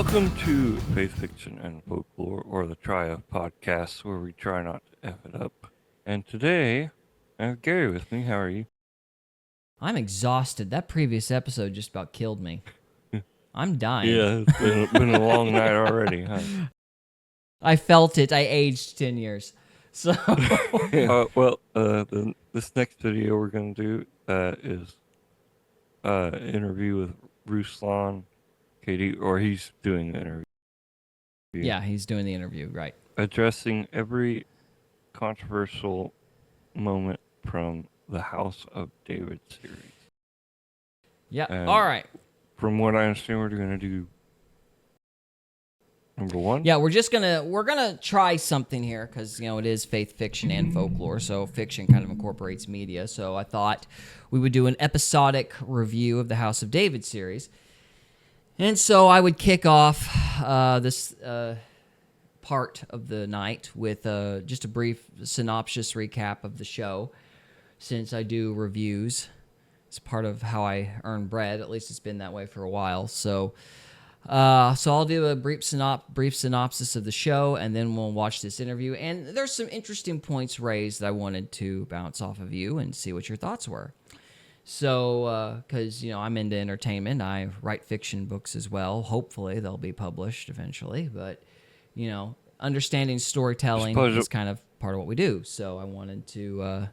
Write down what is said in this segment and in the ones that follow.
Welcome to Faith Fiction and Folklore, or the Try-Of podcast, where we try not to F it up. And today, I have Gary with me. How are you? I'm exhausted. That previous episode just about killed me. I'm dying. Yeah, it's been a long night already, huh? I felt it. I aged 10 years. So, This next video we're going to do is an interview with Ruslan Katie, or he's doing the interview. yeah, he's doing the interview, right. Addressing every controversial moment from the House of David series. Yeah, And all right. From what I understand, we're going to do number one. Yeah, we're gonna try something here because it is faith fiction and folklore, so fiction kind of incorporates media. So I thought we would do an episodic review of the House of David series, and so I would kick off this part of the night with just a brief synopsis recap of the show, since I do reviews. It's part of how I earn bread. At least it's been that way for a while. So I'll do a brief synopsis of the show, and then we'll watch this interview. And there's some interesting points raised that I wanted to bounce off of you and see what your thoughts were. So, because, I'm into entertainment. I write fiction books as well. Hopefully they'll be published eventually. But, understanding storytelling is kind of part of what we do. So I wanted to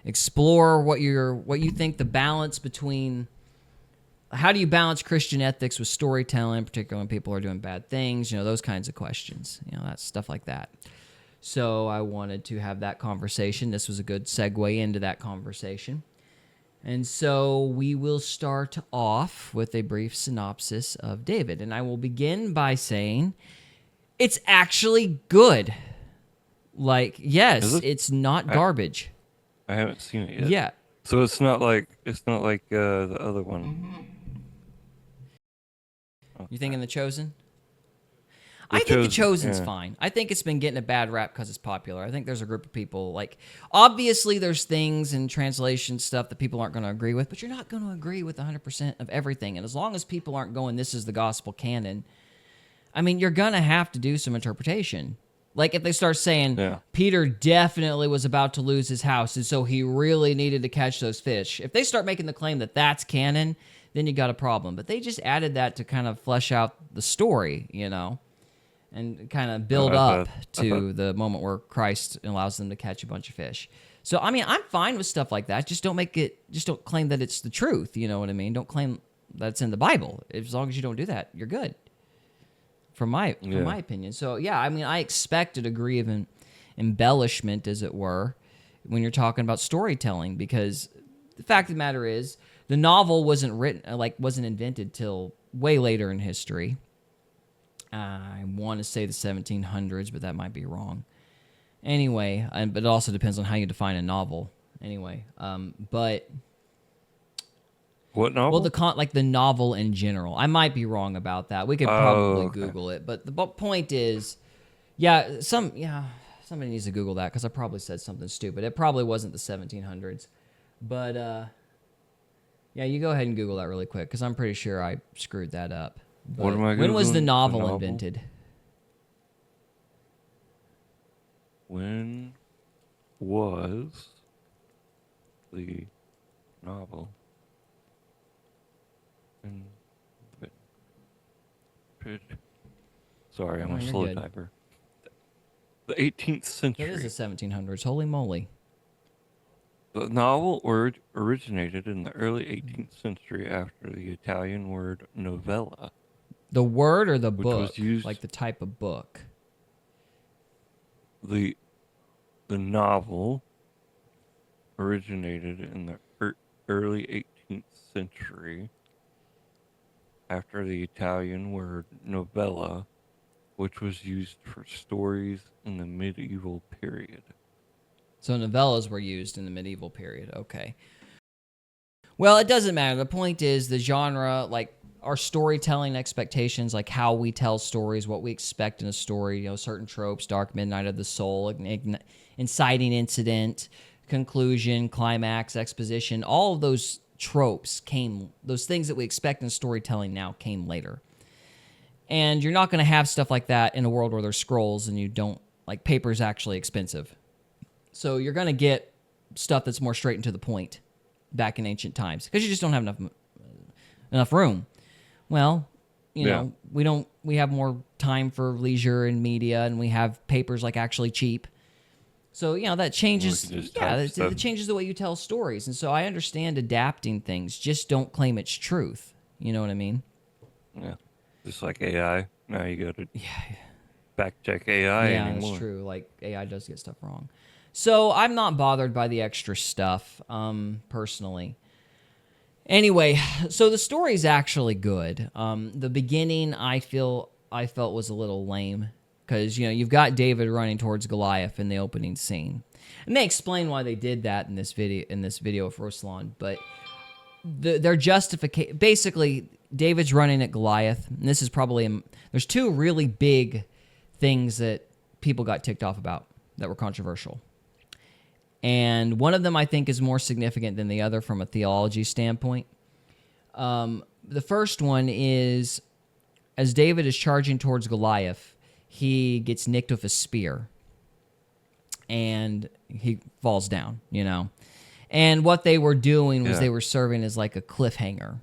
explore what you think the balance between... How do you balance Christian ethics with storytelling, particularly when people are doing bad things? Those kinds of questions. That's stuff like that. So I wanted to have that conversation. This was a good segue into that conversation. And so we will start off with a brief synopsis of David. And I will begin by saying it's actually good. Yes, it's not garbage. I haven't seen it yet. Yeah. So it's not like the other one. You thinking The Chosen? I think The Chosen's fine. I think it's been getting a bad rap because it's popular. I think there's a group of people, obviously there's things in translation stuff that people aren't going to agree with, but you're not going to agree with 100% of everything. And as long as people aren't going, this is the gospel canon, you're going to have to do some interpretation. If they start saying, Peter definitely was about to lose his house, and so he really needed to catch those fish. If they start making the claim that that's canon, then you got a problem. But they just added that to kind of flesh out the story, and kind of build up to the moment where Christ allows them to catch a bunch of fish. So, I'm fine with stuff like that. Just don't claim that it's the truth, you know what I mean? Don't claim that it's in the Bible. As long as you don't do that, you're good. From my opinion. So, I expect a degree of embellishment, as it were, when you're talking about storytelling, because the fact of the matter is, the novel wasn't invented till way later in history. I want to say the 1700s, but that might be wrong. Anyway, but it also depends on how you define a novel. Anyway, but... What novel? Well, the novel in general. I might be wrong about that. We could probably Google it. But the point is, somebody needs to Google that because I probably said something stupid. It probably wasn't the 1700s. But, you go ahead and Google that really quick because I'm pretty sure I screwed that up. But what am I Googling? When was the novel invented? When was the novel invented? Sorry, I'm a slow typer. The 18th century. It is the 1700s. Holy moly. The novel originated in the early 18th century after the Italian word novella. The word or the book? Was used, the type of book? The novel originated in the early 18th century after the Italian word novella, which was used for stories in the medieval period. So novellas were used in the medieval period. Okay. Well, it doesn't matter. The point is the genre, our storytelling expectations, how we tell stories, what we expect in a story, certain tropes, dark midnight of the soul, inciting incident, conclusion, climax, exposition, all of those tropes those things that we expect in storytelling now came later. And you're not going to have stuff like that in a world where there's scrolls and you don't, like, paper's actually expensive. So you're going to get stuff that's more straight and to the point back in ancient times because you just don't have enough room. Well, you know, we have more time for leisure and media, and we have papers like actually cheap. So, you know, that changes, it changes the way you tell stories. And so I understand adapting things, just don't claim it's truth. You know what I mean? Yeah. Just like AI. Now you got to fact check AI anymore. Yeah, that's true. Like, AI does get stuff wrong. So I'm not bothered by the extra stuff, personally. Anyway, so the story's actually good. The beginning, I felt was a little lame because, you know, you've got David running towards Goliath in the opening scene, and they explain why they did that in this video of Ruslan. But their justification, basically, David's running at Goliath, and this is probably there's two really big things that people got ticked off about that were controversial. And one of them, I think, is more significant than the other from a theology standpoint. The first one is, as David is charging towards Goliath, he gets nicked with a spear. And he falls down, you know. And what they were doing was they were serving as like a cliffhanger.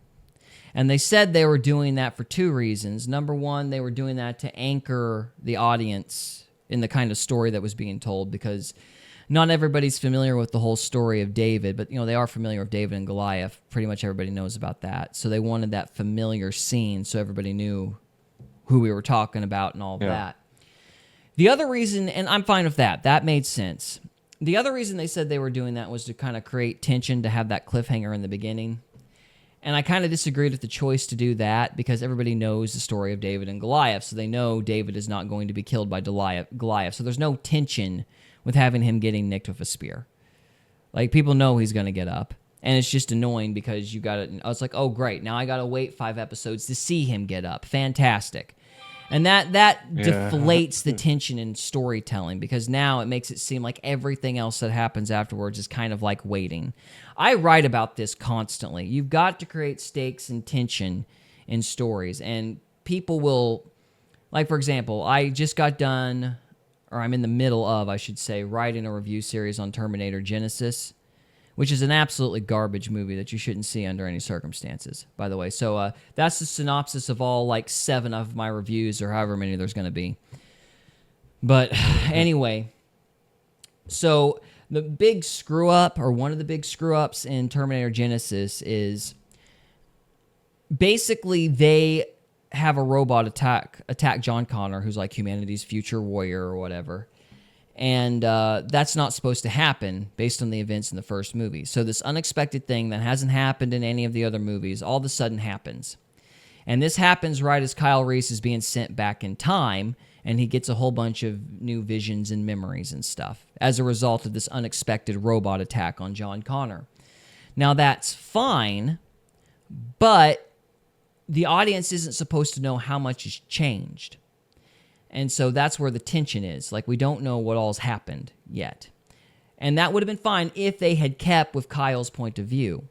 And they said they were doing that for two reasons. Number one, they were doing that to anchor the audience in the kind of story that was being told, because not everybody's familiar with the whole story of David, but, you know, they are familiar with David and Goliath. Pretty much everybody knows about that. So they wanted that familiar scene so everybody knew who we were talking about and all of that. The other reason, and I'm fine with that, that made sense. The other reason they said they were doing that was to kind of create tension, to have that cliffhanger in the beginning. And I kind of disagreed with the choice to do that because everybody knows the story of David and Goliath, so they know David is not going to be killed by Goliath. So there's no tension with having him getting nicked with a spear. Like, people know he's going to get up, and it's just annoying because you got to, I was like, oh, great, now I got to wait 5 episodes to see him get up. Fantastic. And that deflates the tension in storytelling, because now it makes it seem like everything else that happens afterwards is kind of like waiting. I write about this constantly. You've got to create stakes and tension in stories, and people will, like, for example, I just got done, or I'm in the middle of, I should say, writing a review series on Terminator Genisys, which is an absolutely garbage movie that you shouldn't see under any circumstances, by the way. So that's the synopsis of all, like, 7 of my reviews, or however many there's going to be. But anyway, so the big screw-up, or one of the big screw-ups in Terminator Genisys is basically they have a robot attack John Connor, who's like humanity's future warrior or whatever. And that's not supposed to happen based on the events in the first movie. So this unexpected thing that hasn't happened in any of the other movies all of a sudden happens. And this happens right as Kyle Reese is being sent back in time, and he gets a whole bunch of new visions and memories and stuff as a result of this unexpected robot attack on John Connor. Now, that's fine, but the audience isn't supposed to know how much has changed. And so that's where the tension is. Like, we don't know what all's happened yet. And that would have been fine if they had kept with Kyle's point of view.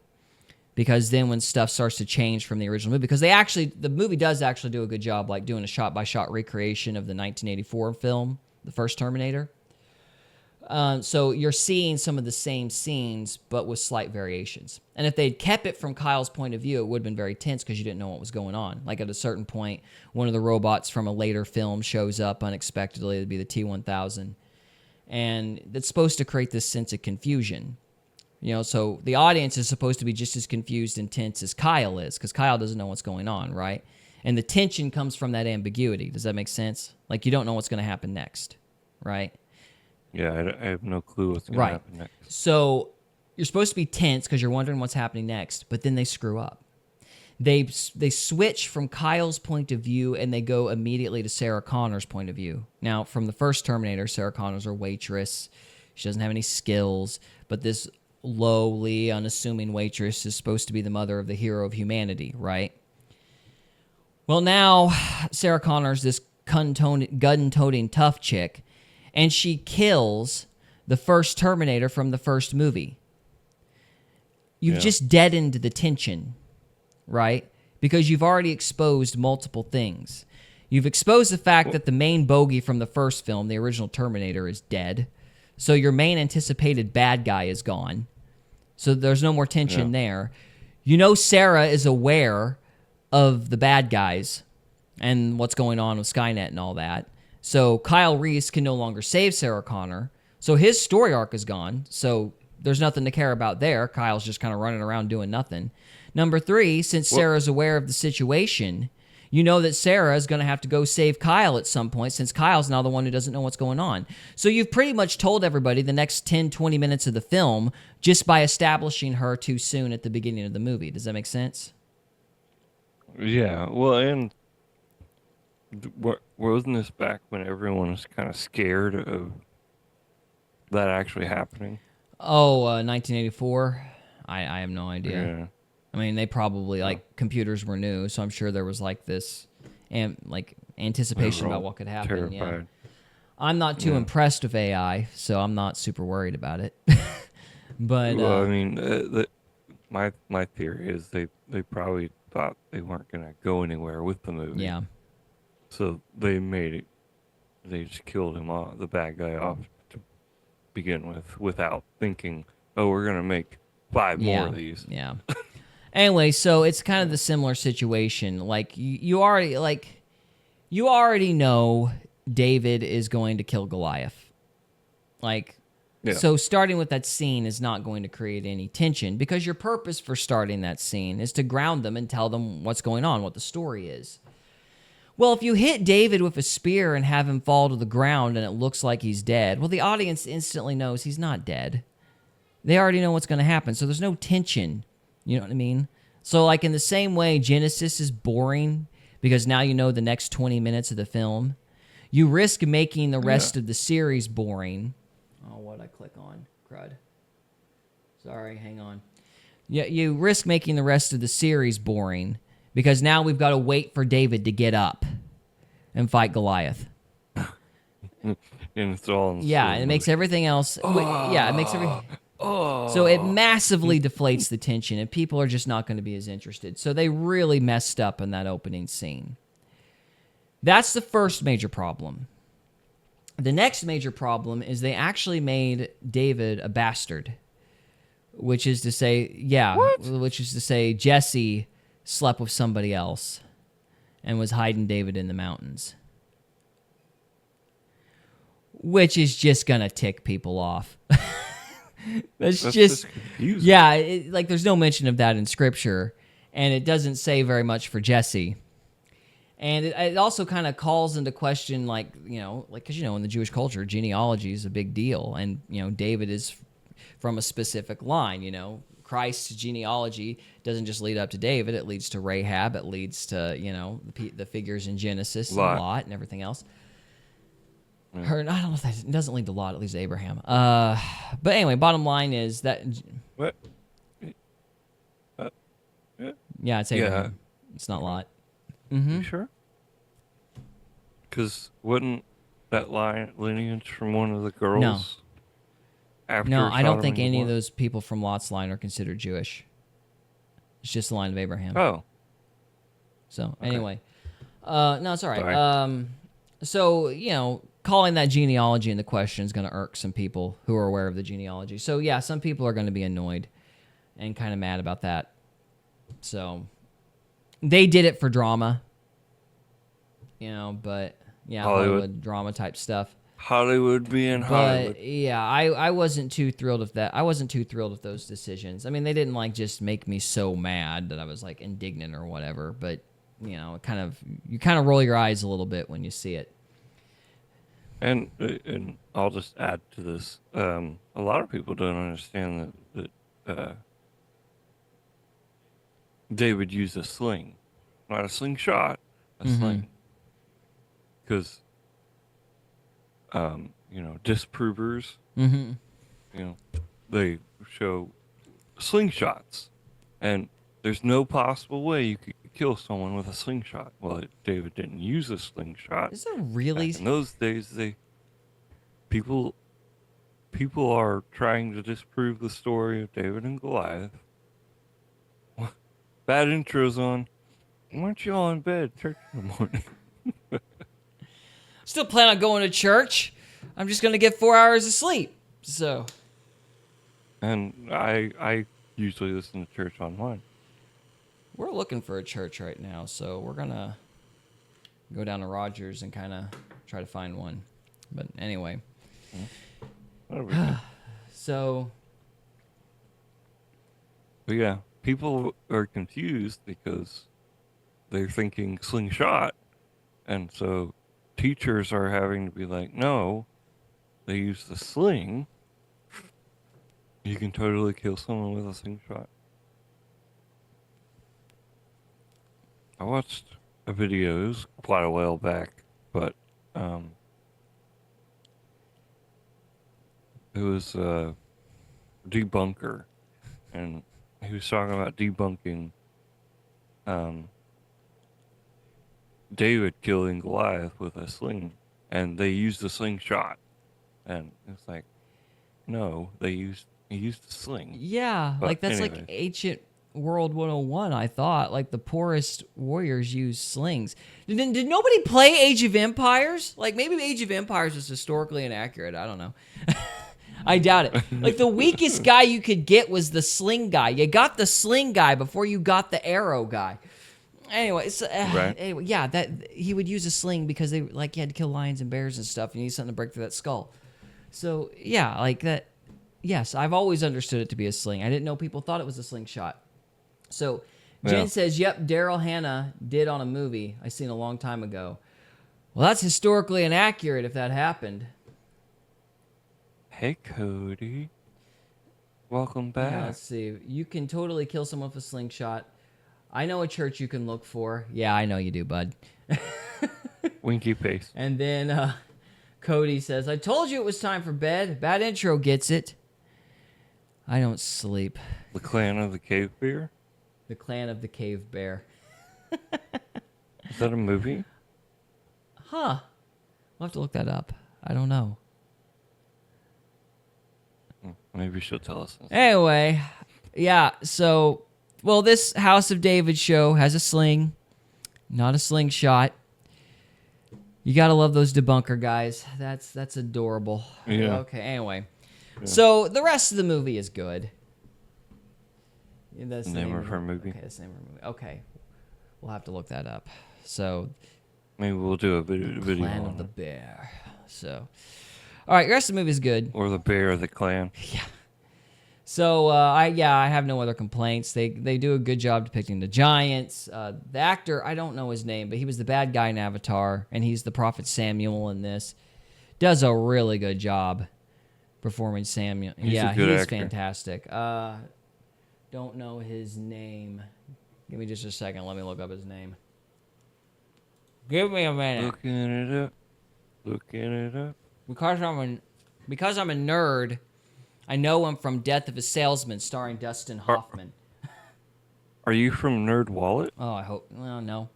Because then when stuff starts to change from the original movie, because the movie does actually do a good job, like, doing a shot-by-shot recreation of the 1984 film, the first Terminator. So you're seeing some of the same scenes, but with slight variations. And if they'd kept it from Kyle's point of view, it would have been very tense because you didn't know what was going on. Like, at a certain point, one of the robots from a later film shows up unexpectedly. It'd be the T-1000. And it's supposed to create this sense of confusion. You know, so the audience is supposed to be just as confused and tense as Kyle is, because Kyle doesn't know what's going on, right? And the tension comes from that ambiguity. Does that make sense? Like, you don't know what's going to happen next, right? Yeah, I have no clue what's going to happen next. So you're supposed to be tense because you're wondering what's happening next, but then they screw up. They switch from Kyle's point of view, and they go immediately to Sarah Connor's point of view. Now, from the first Terminator, Sarah Connor's a waitress. She doesn't have any skills, but this lowly, unassuming waitress is supposed to be the mother of the hero of humanity, right? Well, now Sarah Connor's this gun-toting tough chick, and she kills the first Terminator from the first movie. You've just deadened the tension, right? Because you've already exposed multiple things. You've exposed the fact Well, that the main bogey from the first film, the original Terminator, is dead. So your main anticipated bad guy is gone. So there's no more yeah. tension there. You know Sarah is aware of the bad guys and what's going on with Skynet and all that. So Kyle Reese can no longer save Sarah Connor. So his story arc is gone. So there's nothing to care about there. Kyle's just kind of running around doing nothing. Number 3, since Well, Sarah's aware of the situation, you know that Sarah is going to have to go save Kyle at some point since Kyle's now the one who doesn't know what's going on. So you've pretty much told everybody the next 10, 20 minutes of the film just by establishing her too soon at the beginning of the movie. Does that make sense? yeah. Well, and wasn't this back when everyone was kind of scared of that actually happening? Oh, 1984? I have no idea. Yeah. I mean, they probably, Oh, like, computers were new, so I'm sure there was, like, this, like, they anticipation were about all what could happen, yeah. terrified. I'm not too Yeah. impressed with AI, so I'm not super worried about it. But, Well, I mean, my theory is they probably thought they weren't gonna go anywhere with the movie, yeah. so they made it. They just killed him off, the bad guy off to begin with, without thinking, oh, we're gonna make five more Yeah. of these. Yeah. Anyway, so it's kind of the similar situation. Like you already know David is going to kill Goliath. Like Yeah. so starting with that scene is not going to create any tension because your purpose for starting that scene is to ground them and tell them what's going on, what the story is. Well, if you hit David with a spear and have him fall to the ground and it looks like he's dead, well, the audience instantly knows he's not dead. They already know what's going to happen, so there's no tension. You know what I mean? So, like, in the same way, Genesis is boring because now you know the next 20 minutes of the film. You risk making the Yeah. rest of the series boring. Oh, what'd I click on? Crud. Sorry, hang on. Yeah, you risk making the rest of the series boring because now we've got to wait for David to get up and fight Goliath. And it's all in Yeah, slow and it makes motion. everything else. Yeah, it makes every. So it massively deflates the tension, and people are just not going to be as interested. So they really messed up in that opening scene. That's the first major problem. The next major problem is they actually made David a bastard, which is to say, which is to say Jesse slept with somebody else and was hiding David in the mountains. Which is just going to tick people off. That's just confusing. yeah, like there's no mention of that in scripture, and it doesn't say very much for Jesse. And it also kind of calls into question, like, because, in the Jewish culture, genealogy is a big deal. And, David is from a specific line, Christ's genealogy doesn't just lead up to David. It leads to Rahab. It leads to, the figures in Genesis and Lot and everything else. I don't know if that it doesn't lead to Lot, it leads to Abraham. But anyway, bottom line is that, What? Yeah. yeah, it's Abraham. It's not Lot. You sure? Because wouldn't that lineage from one of the girls? No. After No, I don't Sodom think and any of Gomorrah? those people from Lot's line are considered Jewish. It's just the line of Abraham. Oh, So anyway, no, it's all right. Sorry. So calling that genealogy into question is going to irk some people who are aware of the genealogy. So yeah, some people are going to be annoyed and kind of mad about that. So they did it for drama, but yeah, Hollywood drama type stuff. Hollywood being Hollywood. But yeah, I wasn't too thrilled with that. I wasn't too thrilled with those decisions. I mean, they didn't like just make me so mad that I was like indignant or whatever. But you kind of roll your eyes a little bit when you see it. And I'll just add to this. A lot of people don't understand that David used a sling, not a slingshot, a sling. Because, disprovers, they show slingshots, and there's no possible way you could kill someone with a slingshot. Well, David didn't use a slingshot. Is there really? Back in those days, people are trying to disprove the story of David and Goliath. Bad intro's on. Why aren't you all in bed? Church in the morning. Still plan on going to church. I'm just gonna get 4 hours of sleep. So And I usually listen to church online. we're looking for a church right now. So we're gonna go down to Rogers and kind of try to find one. But anyway, That'll be good. so But yeah, people are confused because they're thinking slingshot. And so teachers are having to be like, no, they use the sling. You can totally kill someone with a slingshot. I watched a video, it was quite a while back, but it was a debunker, and he was talking about debunking David killing Goliath with a sling, and they used the slingshot, and it's like, no, he used the sling. yeah, But like that's like anyways. ancient World 101. I thought like the poorest warriors used slings. Did nobody play Age of Empires? Like maybe Age of Empires was historically inaccurate. I don't know. I doubt it. Like the weakest guy you could get was the sling guy. You got the sling guy before you got the arrow guy. Anyway, Right. anyway, yeah, that he would use a sling because they like he had to kill lions and bears and stuff. You need something to break through that skull. So yeah, like that. Yes, I've always understood it to be a sling. I didn't know people thought it was a slingshot. So Jen Yeah. says, "Yep, Daryl Hannah did on a movie I seen a long time ago." Well, that's historically inaccurate if that happened. Hey, Cody. Welcome Yeah, back. let's see. You can totally kill someone with a slingshot. I know a church you can look for. Yeah, I know you do, bud. Winky face. And then Cody says, "I told you it was time for bed. Bad intro gets it. I don't sleep." The Clan of the Cave Bear? The Clan of the Cave Bear. Is that a movie? Huh. We'll have to look that up. I don't know. Maybe she'll tell us. Anyway, yeah, so, well, this House of David show has a sling, not a slingshot. You gotta love those debunker guys. That's adorable. Yeah. Okay, anyway. So, the rest of the movie is good. Yeah, that's the Name of her movie? Okay, that's the name of her movie. Okay. We'll have to look that up. So, Maybe we'll do a video Clan on of the it. Bear. So, all right, the rest of the movie is good. Or the Bear of the Clan. So I have no other complaints. They do a good job depicting the giants. The actor, I don't know his name, but he was the bad guy in Avatar, and he's the prophet Samuel in this. Does a really good job performing Samuel. He's a Yeah, good he is actor. fantastic. Don't know his name. Give me just a second. Let me look up his name. Give me a minute. Looking it up. Looking it up. Because I'm a nerd, I know him from Death of a Salesman, starring Dustin Hoffman. Are you from Nerd Wallet? Oh, I hope. Well, no.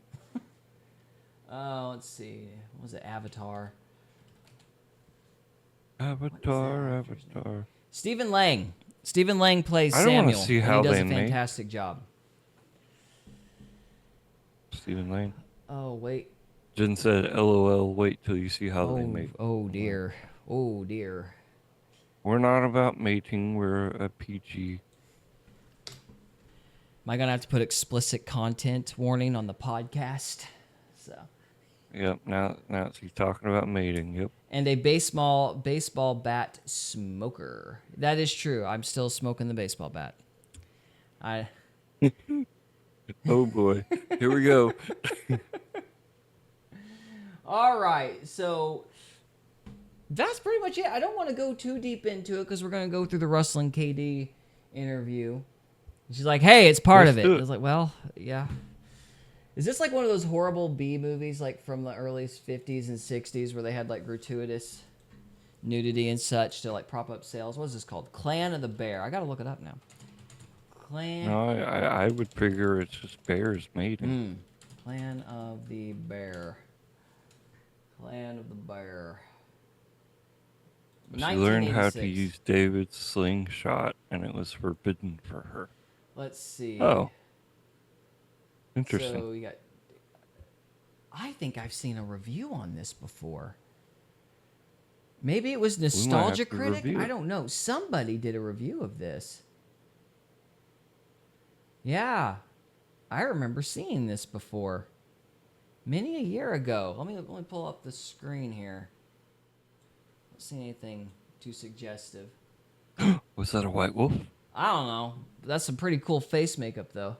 Let's see. What was it? Avatar. Avatar, actor's name? Avatar. Stephen Lang. Stephen Lang plays I don't wanna Samuel. see and how he does they a make- fantastic job. Stephen Lane. Oh wait. Jen said, LOL, wait till you see how they make. Oh dear. Oh dear. We're not about mating, we're a PG. Am I gonna have to put explicit content warning on the podcast? So. Yep, now she's talking about mating, yep. And a baseball bat smoker. That is true. I'm still smoking the baseball bat. Oh boy, here we go. All right, so that's pretty much it. I don't want to go too deep into it because we're going to go through the Russell and KD interview. She's like, "Hey, it's part Let's of it." do I it. was like, "Well, yeah." Is this like one of those horrible B movies, like from the early 50s and 60s, where they had like gratuitous nudity and such to like prop up sales? What is this called? Clan of the Bear. I got to look it up now. Clan. No, I would figure it's just bears mating. Clan of the Bear. Clan of the Bear. She learned how to 1986. use David's slingshot, and it was forbidden for her. Let's see. Oh. Interesting. So we got I think I've seen a review on this before. Maybe it was We might have Nostalgia to Critic. review I it. don't know. Somebody did a review of this. Yeah, I remember seeing this before. Many a year ago. Let me pull up the screen here. Don't see anything too suggestive. Was that a white wolf? I don't know. That's some pretty cool face makeup, though.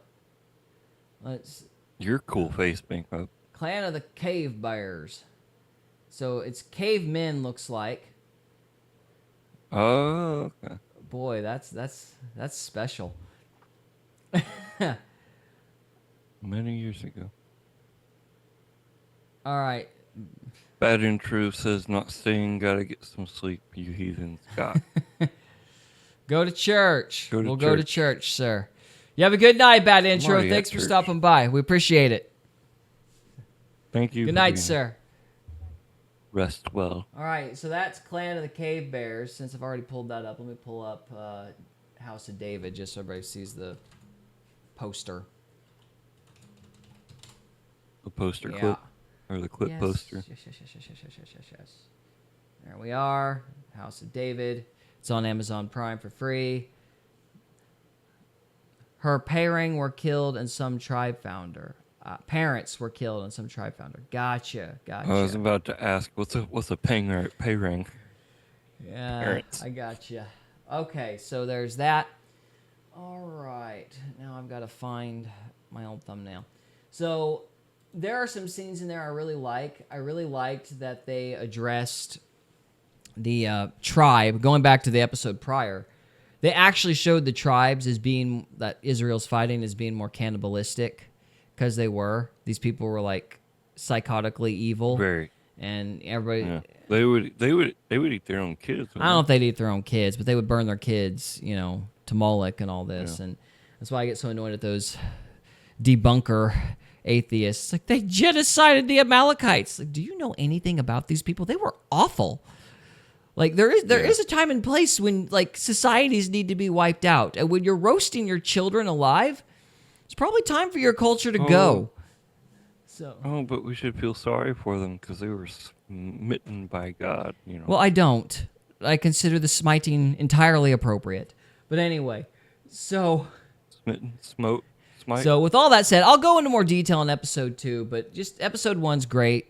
Let's Your cool face makeup. Clan of the Cave Bears. So it's cavemen, looks like. Oh, okay. Boy, that's special. Many years ago. All right. Bad intro says not staying, gotta get some sleep, you heathen Scott. Go to church. Go to We'll go to church. church, sir. You have a good night, Bad Intro. already at Thanks for church. stopping by. We appreciate it. Thank you. Good for night, being- sir. Rest well. All right, so that's Clan of the Cave Bears. Since I've already pulled that up, let me pull up House of David just so everybody sees the poster. The poster Yeah. clip. Or the clip Yes, poster. Yes. There we are. House of David. It's on Amazon Prime for free. Her parents were killed and some tribe founder. Parents were killed and some tribe founder. Gotcha. I was about to ask, what's a pay ring? Yeah, Parents. I gotcha. Okay, so there's that. All right, now I've got to find my old thumbnail. So there are some scenes in there I really like. I really liked that they addressed the tribe. Going back to the episode prior, they actually showed the tribes as being that Israel's fighting as being more cannibalistic because these people were like psychotically evil. Very. And everybody. Yeah. They would eat their own kids. I don't know if they'd eat their own kids, but they would burn their kids, to Moloch and all this. Yeah. And that's why I get so annoyed at those debunker atheists. Like, they genocided the Amalekites. Like, do you know anything about these people? They were awful. Like, there is a time and place when, like, societies need to be wiped out. And when you're roasting your children alive, it's probably time for your culture to go. So. Oh, but we should feel sorry for them because they were smitten by God, Well, I don't. I consider the smiting entirely appropriate. But anyway, so Smitten, smite. so with all that said, I'll go into more detail in episode 2, but just episode 1's great.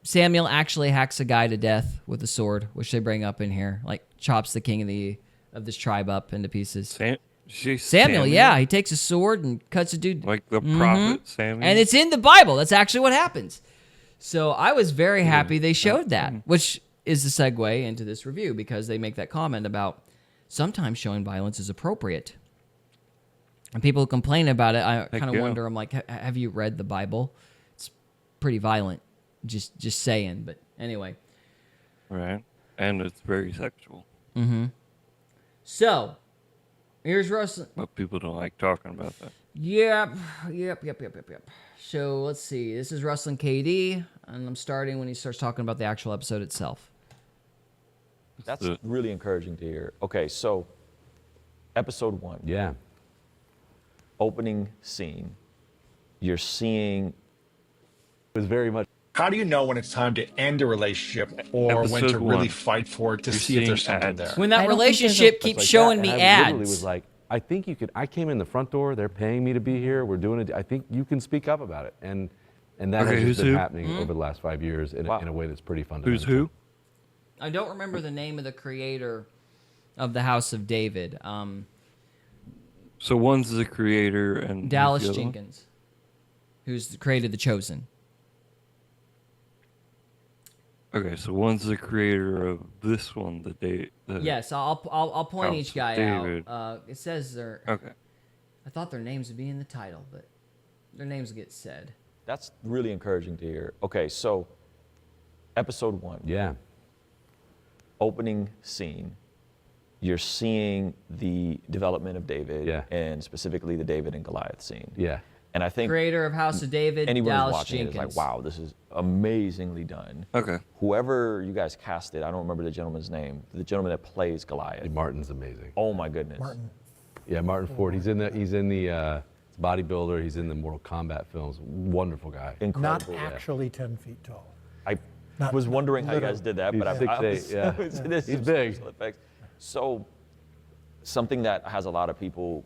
Samuel actually hacks a guy to death with a sword, which they bring up in here, like chops the king of this tribe up into pieces. Samuel, yeah, he takes a sword and cuts a dude. Like the prophet Samuel. And it's in the Bible. That's actually what happens. So I was very happy they showed that, which is the segue into this review because they make that comment about sometimes showing violence is appropriate. And people complain about it. I kind of wonder, I'm like, have you read the Bible? It's pretty violent. Just saying. But anyway. Right. And it's very sexual. Mm-hmm. So, here's Russell. But people don't like talking about that. Yep. So let's see. This is Russell and KD, and I'm starting when he starts talking about the actual episode itself. That's really encouraging to hear. Okay, so episode 1. Yeah. Opening scene. You're seeing. It was very much. How do you know when it's time to end a relationship or when Episode to really 1. fight for it to You're see if there's seeing something ads. there? When that I don't think relationship there's a- keeps like showing that, me and I ads. literally was like, I think you could. I came in the front door. They're paying me to be here. We're doing it. I think you can speak up about it, and that Okay, has who's just been who? happening over the last 5 years in a way that's pretty fundamental. Who's who? I don't remember the name of the creator of the House of David. So one's the creator and Dallas who's the other one? Jenkins, who's created The Chosen. Okay, so one's the creator of this one, the Yes, I'll point House each of guy David. out. It says they're. Okay. I thought their names would be in the title, but their names get said. That's really encouraging to hear. Okay, so episode 1. Yeah. Opening scene. You're seeing the development of David, Yeah. and specifically the David and Goliath scene. Yeah. And I think Creator of House of David, anyone who's Dallas watching Jenkins. it is like, wow, this is amazingly done. Okay. Whoever you guys casted, I don't remember the gentleman's name, the gentleman that plays Goliath. Martin's amazing. Oh my goodness. Martin. Yeah, Martin Ford. He's in the bodybuilder. He's in the Mortal Kombat films. Wonderful guy. Not Incredible. actually 10 feet tall. I Not- was wondering how you guys did that, He's but I 6'8", yeah. there's He's some big. special effects. So, something that has a lot of people,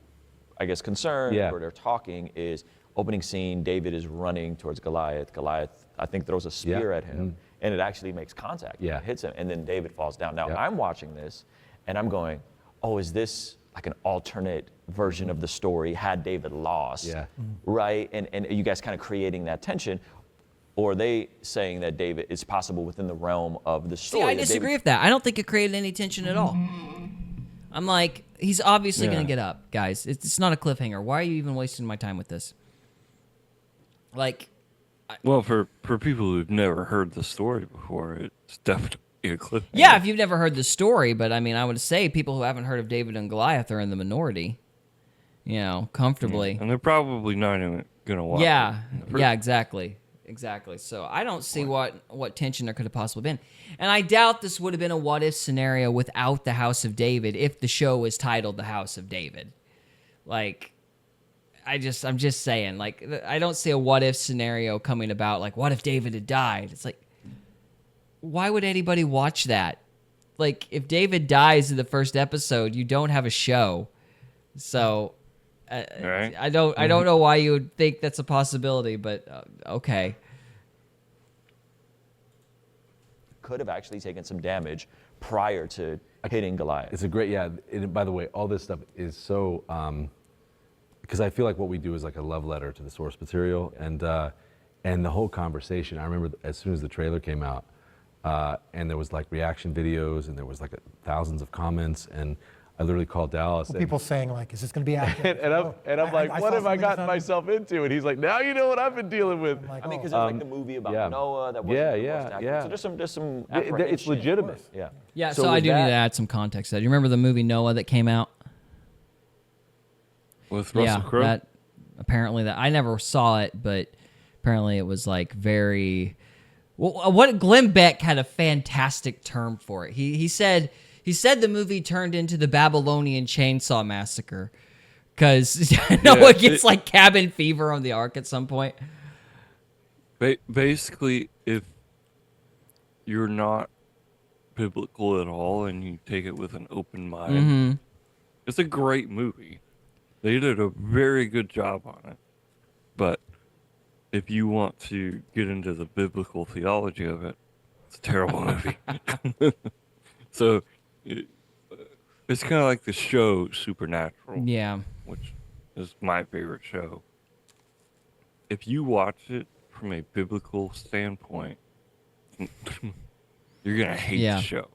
I guess, concerned Yeah. or they're talking is opening scene. David is running towards Goliath. Goliath, I think, throws a spear Yeah. at him, and it actually makes contact. Yeah. It hits him, and then David falls down. Now Yeah. I'm watching this, and I'm going, "Oh, is this like an alternate version of the story? Had David lost?" Yeah. Right? And you guys kind of creating that tension. Or are they saying that David is possible within the realm of the See, story? I that disagree David, with that. I don't think it created any tension at all. I'm like, he's obviously going Yeah. to get up, guys. It's not a cliffhanger. Why are you even wasting my time with this? Like, Well, for people who've never heard the story before, it's definitely a cliffhanger. yeah, if you've never heard the story, but I mean, I would say people who haven't heard of David and Goliath are in the minority, you know, comfortably. And they're probably not even gonna watch. Yeah, it in the first yeah, exactly. Exactly. So I don't see what tension there could have possibly been. And I doubt this would have been a what if scenario without the House of David if the show was titled The House of David. Like, I'm just saying, like, I don't see a what if scenario coming about, like, what if David had died? It's like, why would anybody watch that? Like, if David dies in the first episode, you don't have a show. So Right. I don't know why you would think that's a possibility, but okay. could have actually taken some damage prior to hitting Goliath. It's a great, yeah. And by the way, all this stuff is so, because I feel like what we do is like a love letter to the source material, and the whole conversation. I remember as soon as the trailer came out, and there was like reaction videos, and there was like thousands of comments, and I literally called Dallas. Well, people saying like, "Is this going to be accurate?" And I'm like, what saw have I something gotten on- myself into? And he's like, now you know what I've been dealing with. I'm like, I mean, oh. because there's like the movie about yeah. Noah that wasn't Yeah, the yeah, most accurate. yeah. So there's some It's apprehension. legitimate. Yeah. Yeah, So so I with do need that- to add some context to that. You remember the movie Noah that came out? With Russell Crowe. That apparently that I never saw it, but apparently it was like very. Well, what Glenn Beck had a fantastic term for it. He said the movie turned into the Babylonian Chainsaw Massacre because Noah gets like cabin fever on the ark at some point. Basically, if you're not biblical at all and you take it with an open mind, it's a great movie. They did a very good job on it. But if you want to get into the biblical theology of it, it's a terrible movie. So it's kind of like the show Supernatural, Yeah. which is my favorite show. If you watch it from a biblical standpoint, you're gonna hate Yeah. the show.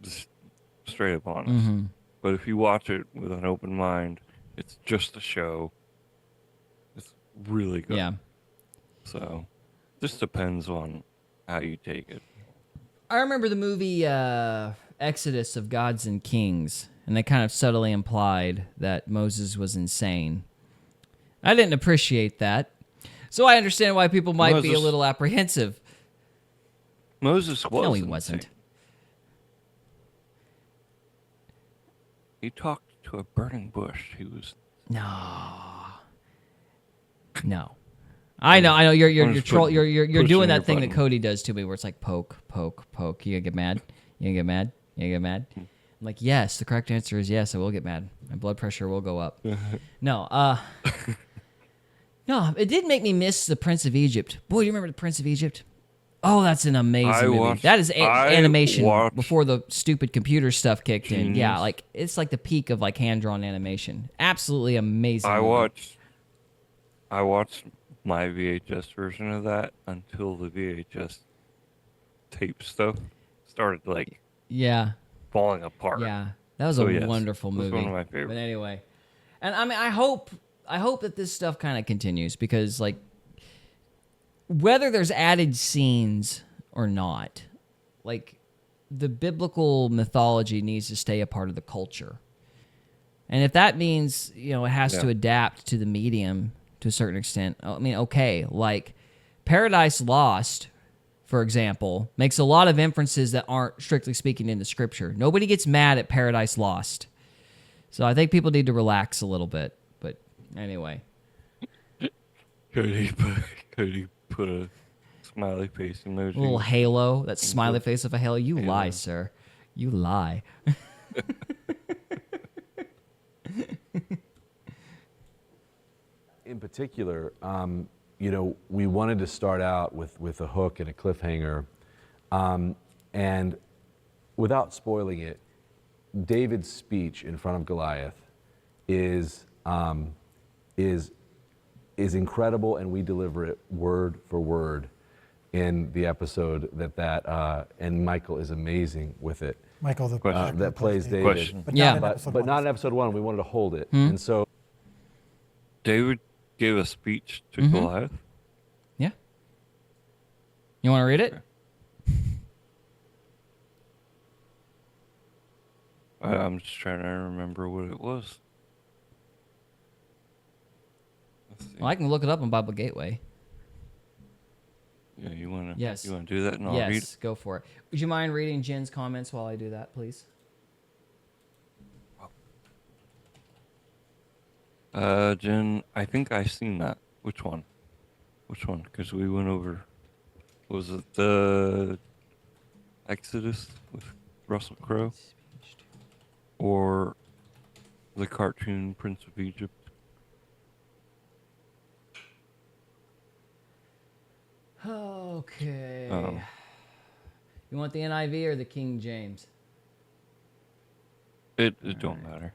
Just straight up honest. But if you watch it with an open mind, it's just a show. It's really good. Yeah. So, just depends on how you take it. I remember the movie Exodus of Gods and Kings, and they kind of subtly implied that Moses was insane. I didn't appreciate that. So I understand why people might be a Moses- little apprehensive. Moses was. No, he insane. wasn't. He talked to a burning bush. He was. No. I know. You're I'm just troll. putting- You're pushing doing your that thing that button. Cody does to me, where it's like poke. You gonna get mad? You gonna get mad? You gonna get mad? I'm like, yes. The correct answer is yes. I will get mad. My blood pressure will go up. No. No. It did make me miss the Prince of Egypt. Boy, do you remember the Prince of Egypt? Oh, that's an amazing movie. watched- That is I animation watched before the stupid computer stuff kicked in. Yeah, Genius. like it's like the peak of like hand drawn animation. Absolutely amazing. movie. I watched my VHS version of that until the VHS tape stuff started like Yeah. falling apart. Yeah, that was So, a yes, wonderful it was movie. one of my favorites. But anyway, and I mean, I hope that this stuff kind of continues because, like, whether there's added scenes or not, like, the biblical mythology needs to stay a part of the culture. And if that means, you know, it has to Yeah. adapt to the medium to a certain extent, I mean, okay, like Paradise Lost, for example, makes a lot of inferences that aren't strictly speaking in the scripture. Nobody gets mad at Paradise Lost. So I think people need to relax a little bit. But Anyway. Cody put a smiley face emoji. A little halo, that Into smiley it. face of a halo. You Halo. lie, sir. You lie. In particular, we wanted to start out with a hook and a cliffhanger, and without spoiling it, David's speech in front of Goliath is incredible, and we deliver it word for word in the episode and Michael is amazing with it. Michael, the Question. actor That plays David. Question. But Yeah. not in But, episode but one. not in episode 1. We wanted to hold it, and so David gave a speech to Mm-hmm. Goliath. Yeah. You want to read it? I'm just trying to remember what it was. Let's see. Well, I can look it up on Bible Gateway. Yeah, you wanna? Yes. You wanna do that, and I'll read it. Yes, go for it. Would you mind reading Jen's comments while I do that, please? Jen, I think I seen that. Which one? Which one? Because we went over. Was it the Exodus with Russell Crowe, or the cartoon Prince of Egypt? Okay. Um, You want the NIV or the King James? It don't matter.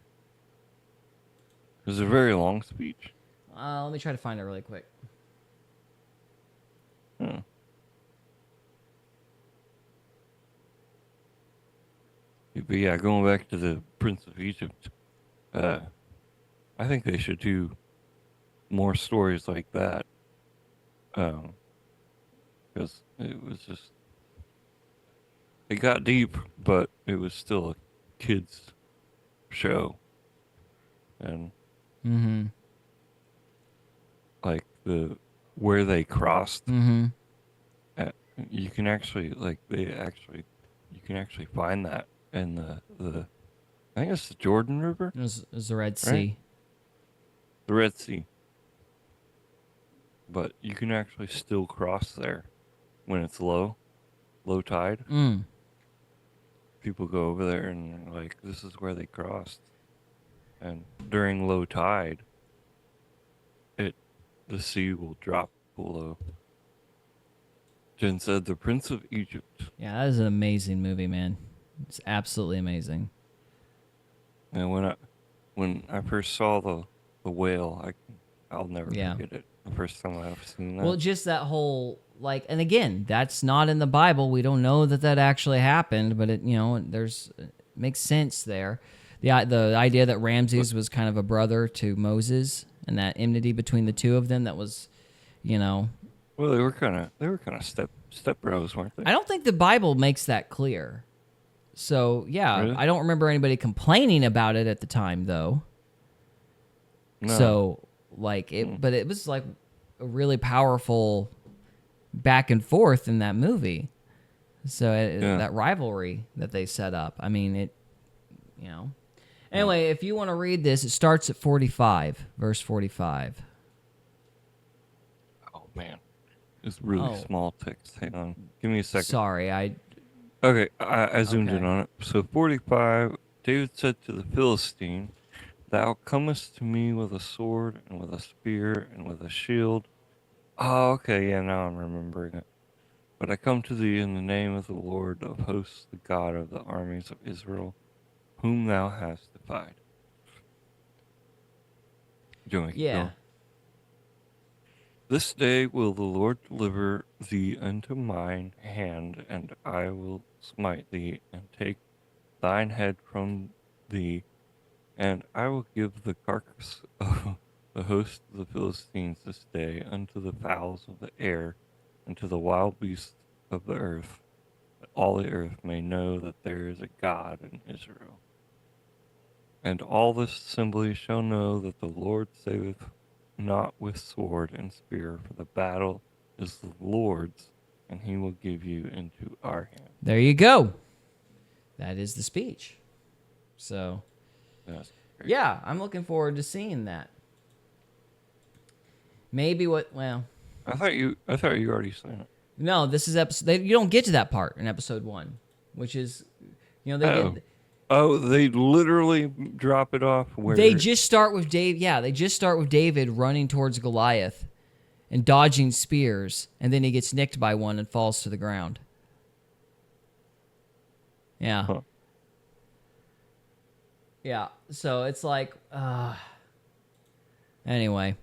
It's a very long speech. Let me try to find it really quick. Huh. But yeah, going back to the Prince of Egypt, I think they should do more stories like that. Because it was just, it got deep, but it was still a kids show, and Mm-hmm. like where they crossed, Mm-hmm. you can actually you can actually find that in the I think it's the Jordan River, It was the Red Sea. Right. the Red Sea. But you can actually still cross there when it's low tide. Mm. People go over there and they're like, this is where they crossed. And during low tide, the sea will drop below. Jen said the Prince of Egypt. Yeah, that is an amazing movie, man. It's absolutely amazing. And when I first saw the whale, I'll never Yeah. forget it. The first time I've seen that. Well, just that whole and again, that's not in the Bible. We don't know that actually happened, but it makes sense there. The idea that Ramses was kind of a brother to Moses, and that enmity between the two of them, that was, well, they were kind of step bros, weren't they? I don't think the Bible makes that clear. So yeah, Really? I don't remember anybody complaining about it at the time, though. No. So but it was like a really powerful back and forth in that movie. So Yeah. that rivalry that they set up. I mean, Anyway, if you want to read this, it starts at 45, verse 45. Oh man, it's really Oh. small text. Hang on, give me a second. Sorry, Okay, I zoomed in Okay. on it. So 45, David said to the Philistine, "Thou comest to me with a sword and with a spear and with a shield." Oh, okay, yeah, now I'm remembering it. But I come to thee in the name of the Lord of hosts, the God of the armies of Israel, whom thou hast defied. Do you want me to keep yeah. going? This day will the Lord deliver thee unto mine hand, and I will smite thee, and take thine head from thee, and I will give the carcass of the host of the Philistines this day unto the fowls of the air, and to the wild beasts of the earth, that all the earth may know that there is a God in Israel. And all this assembly shall know that the Lord saveth not with sword and spear, for the battle is the Lord's, and he will give you into our hand. There you go. That is the speech. So, That's great. yeah, I'm looking forward to seeing that. Maybe what? Well, I thought you already seen it. no. This is episode. You don't get to that part in episode 1, which is, they Oh. did. Oh, they literally drop it off where They just start with Dave. Yeah, they just start with David running towards Goliath and dodging spears, and then he gets nicked by one and falls to the ground. Yeah. Huh. Yeah. So it's like, anyway.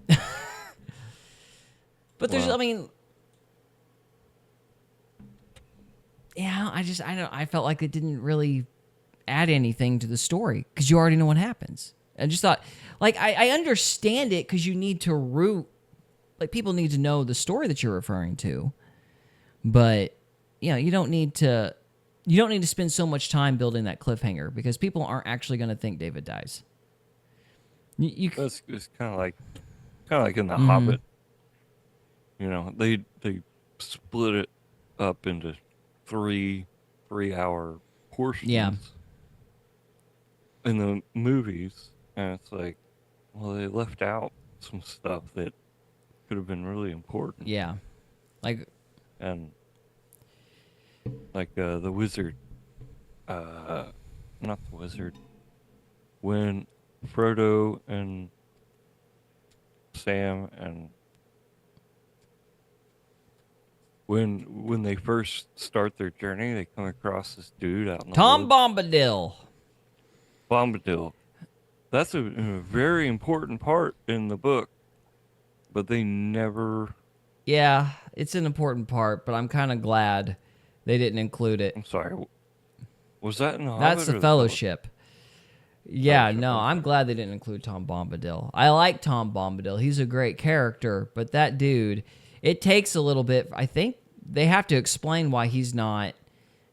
But there's, Wow. I mean, yeah, I felt like it didn't really add anything to the story because you already know what happens. I just thought, like, I understand it because you need to root, like, people need to know the story that you're referring to, but you don't need to spend so much time building that cliffhanger because people aren't actually going to think David dies. It's kind of like in the Mm-hmm. Hobbit. They split it up into 3-hour portions. Yeah. In the movies, and it's like, well, they left out some stuff that could have been really important. Yeah, like, And like the wizard, not the wizard, when Frodo and Sam and when they first start their journey, they come across this dude out in the Tom woods. Bombadil. Bombadil. That's a very important part in the book, but they never. Yeah, it's an important part, but I'm kind of glad they didn't include it. I'm sorry. Was that in the That's Hobbit the or Fellowship. Yeah, Fellowship, no, okay. I'm glad they didn't include Tom Bombadil. I like Tom Bombadil. He's a great character, but that dude, it takes a little bit. I think they have to explain why he's not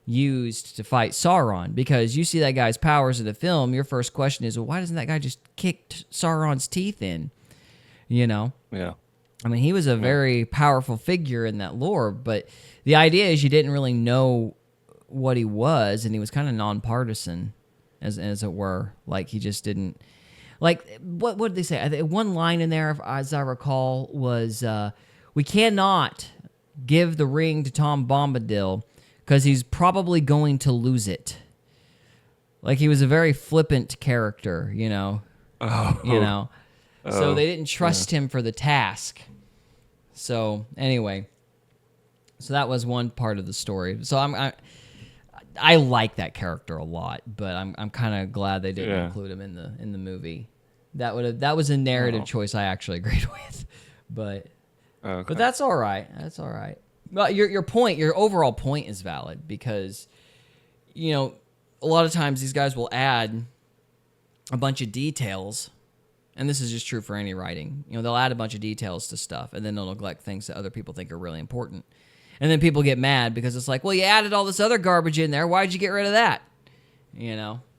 used to fight Sauron, because you see that guy's powers in the film, your first question is, well, why doesn't that guy just kick Sauron's teeth in? Yeah. I mean, he was a very powerful figure in that lore, but the idea is you didn't really know what he was, and he was kind of nonpartisan, as it were. Like, he just didn't. Like, what did they say? I think one line in there, as I recall, was, we cannot give the ring to Tom Bombadil because he's probably going to lose it. Like, he was a very flippant character, Oh. So they didn't trust him for the task. So anyway, so that was one part of the story. So I like that character a lot, but I'm kind of glad they didn't Yeah. include him in the movie. That was a narrative choice I actually agreed with, but Okay. that's all right. That's all right. But your overall point is valid, because a lot of times these guys will add a bunch of details. And this is just true for any writing. They'll add a bunch of details to stuff, and then they'll neglect things that other people think are really important. And then people get mad because it's like, well, you added all this other garbage in there. Why'd you get rid of that?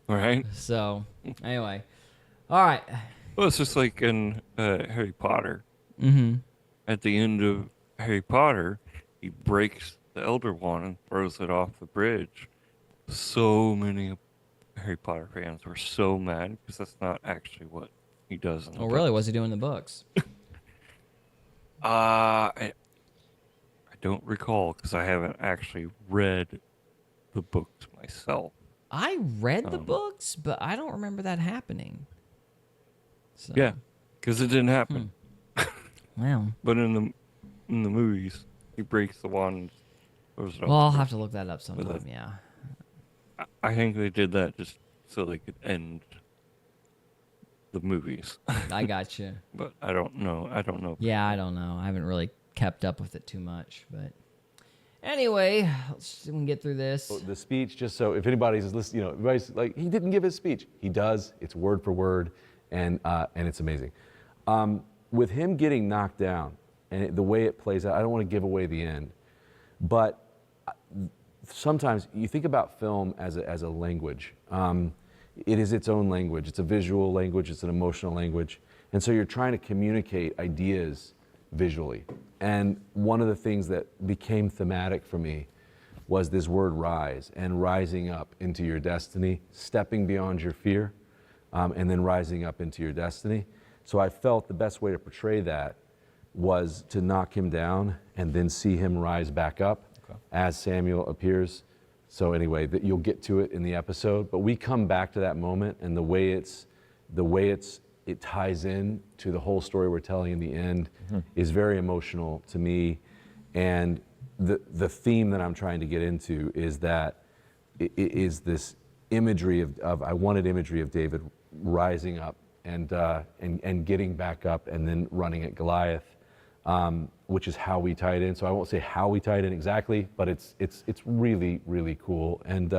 Right. So, anyway. All right. Well, it's just like in Harry Potter. Mm-hmm. At the end of Harry Potter, he breaks the Elder Wand and throws it off the bridge. So many Harry Potter fans were so mad because that's not actually what he does in the Oh, book. really? What's he doing in the books? I don't recall because I haven't actually read the books myself. I read the books, but I don't remember that happening. So, Yeah, because it didn't happen. Wow. But in the movies, he breaks the wand and throws it off. Well, I'll the have bridge. to look that up sometime. it. Yeah. I think they did that just so they could end the movies. I got you. But I don't know. Yeah, I don't know. I haven't really kept up with it too much, but anyway, let's see if we can get through this. The speech, just so if anybody's listening, everybody's like, he didn't give his speech. He does. It's word for word, and it's amazing. With him getting knocked down and the way it plays out, I don't want to give away the end, but sometimes you think about film as a language. It is its own language. It's a visual language. It's an emotional language. And so you're trying to communicate ideas visually. And one of the things that became thematic for me was this word rise, and rising up into your destiny, stepping beyond your fear, and then rising up into your destiny. So I felt the best way to portray that was to knock him down and then see him rise back up as Samuel appears. So anyway, that you'll get to it in the episode, but we come back to that moment, and the way it ties in to the whole story we're telling in the end is very emotional to me. And the theme that I'm trying to get into is that it is this imagery of I wanted imagery of David rising up and getting back up and then running at Goliath, which is how we tie it in. So I won't say how we tie it in exactly, but it's really, really cool. And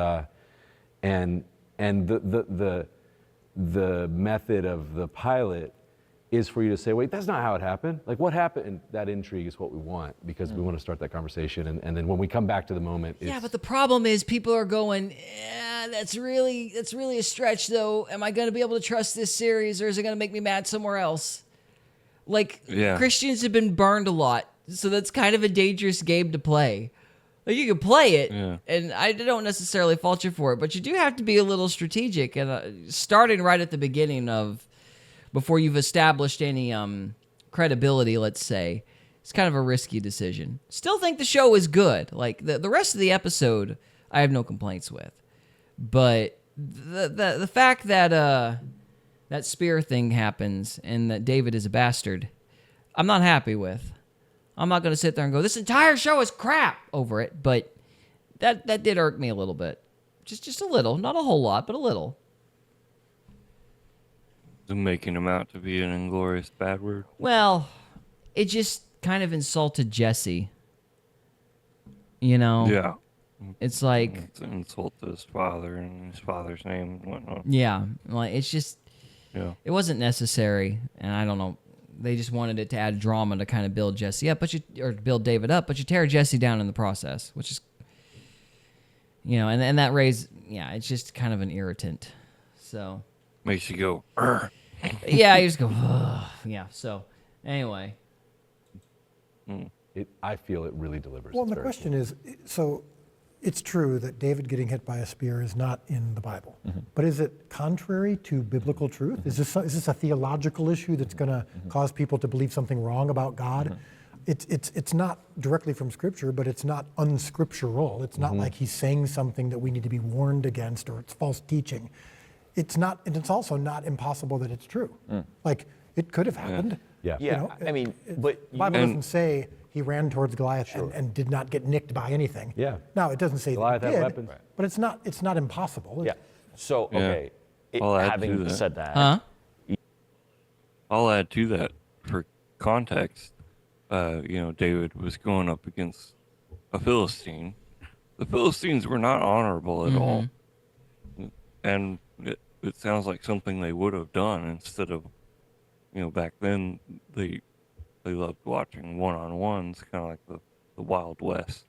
the method of the pilot is for you to say, wait, that's not how it happened. Like, what happened? And that intrigue is what we want, because we want to start that conversation. And then when we come back to the moment, Yeah, but the problem is people are going, that's really a stretch, though. Am I going to be able to trust this series, or is it going to make me mad somewhere else? Like, Christians have been burned a lot, so that's kind of a dangerous game to play. Like, you can play it, and I don't necessarily fault you for it, but you do have to be a little strategic. And starting right at the beginning before you've established any credibility, let's say, it's kind of a risky decision. Still think the show is good. Like, the rest of the episode, I have no complaints with. But the fact that that spear thing happens and that David is a bastard, I'm not happy with. I'm not going to sit there and go, this entire show is crap over it, but that did irk me a little bit. Just a little. Not a whole lot, but a little. Making him out to be an inglorious bad word. Well, it just kind of insulted Jesse. You know? Yeah. It's like... It's an insult to his father and his father's name and whatnot. Yeah. Like, it's just... Yeah. It wasn't necessary, and I don't know. They just wanted it to add drama to kind of build Jesse up, or build David up, but you tear Jesse down in the process, which is... You know, and that raised... Yeah, it's just kind of an irritant. So... Makes you go, Urgh. Yeah, you just go, ugh. Yeah, so, anyway. I feel it really delivers. Well, It's the very question cool. is, so it's true that David getting hit by a spear is not in the Bible, but is it contrary to biblical truth? Is this a theological issue that's going to cause people to believe something wrong about God? It's not directly from Scripture, but it's not unscriptural. It's not like he's saying something that we need to be warned against, or it's false teaching. It's not, and it's also not impossible that it's true. Like, it could have happened. Yeah. Yeah, You know, I mean, but The Bible doesn't say he ran towards Goliath and did not get nicked by anything. Yeah. Now, it doesn't say Goliath that he had did, weapons. but it's not impossible. yeah. So okay, I'll add to having that. said that, Huh? I'll add to that for context. David was going up against a Philistine. The Philistines were not honorable at all. And it sounds like something they would have done instead of, back then they loved watching one-on-ones, kind of like the Wild West.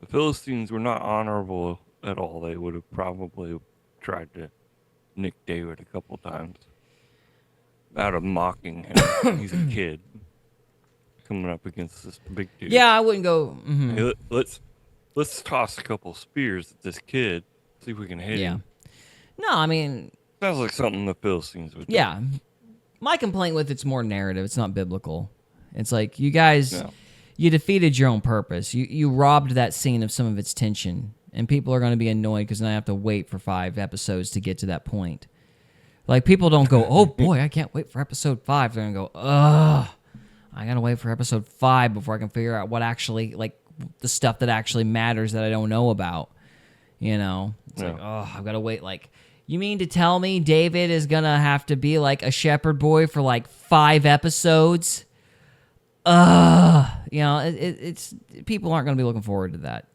The Philistines were not honorable at all. They would have probably tried to nick David a couple times out of mocking him. He's a kid coming up against this big dude. Yeah, I wouldn't go... Hey, let's toss a couple spears at this kid, see if we can hit him. No, I mean... Sounds like something the Philistines would do. Yeah. My complaint with it's more narrative. It's not biblical. It's like, you guys, you defeated your own purpose. You robbed that scene of some of its tension. And people are going to be annoyed because then I have to wait for 5 episodes to get to that point. Like, people don't go, oh boy, I can't wait for episode 5. They're going to go, ugh, I got to wait for episode 5 before I can figure out what actually, like, the stuff that actually matters that I don't know about. It's like, oh, I've got to wait, like... You mean to tell me David is going to have to be like a shepherd boy for like 5 episodes? It's people aren't going to be looking forward to that.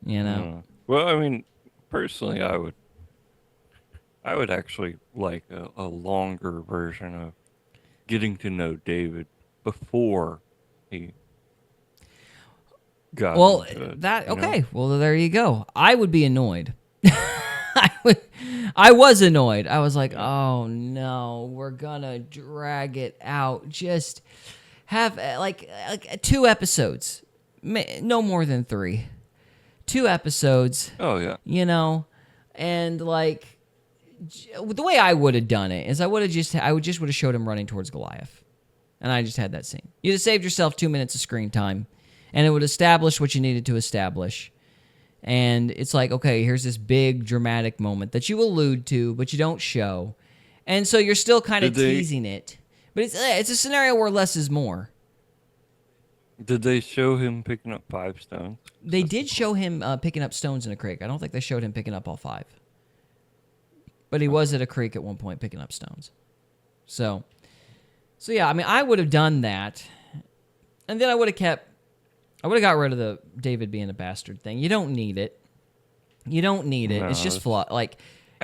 Well, I mean, personally, I would actually like a longer version of getting to know David before he got into it, okay. Well, there you go. I would be annoyed. I was annoyed. I was like, oh no, we're gonna drag it out. Just have like 2 episodes, no more than 3. 2 episodes. Oh yeah. And like the way I would have done it is I would have showed him running towards Goliath. And I just had that scene. You just saved yourself 2 minutes of screen time, and it would establish what you needed to establish. And it's like, okay, here's this big dramatic moment that you allude to, but you don't show. And so you're still kind of Did they- teasing it. But it's a scenario where less is more. Did they show him picking up 5 stones? They did show him picking up stones in a creek. I don't think they showed him picking up all 5. But he was at a creek at one point picking up stones. So yeah, I mean, I would have done that. And then I would have got rid of the David being a bastard thing. You don't need it. You don't need it. No, It's just it's- fluff. Like,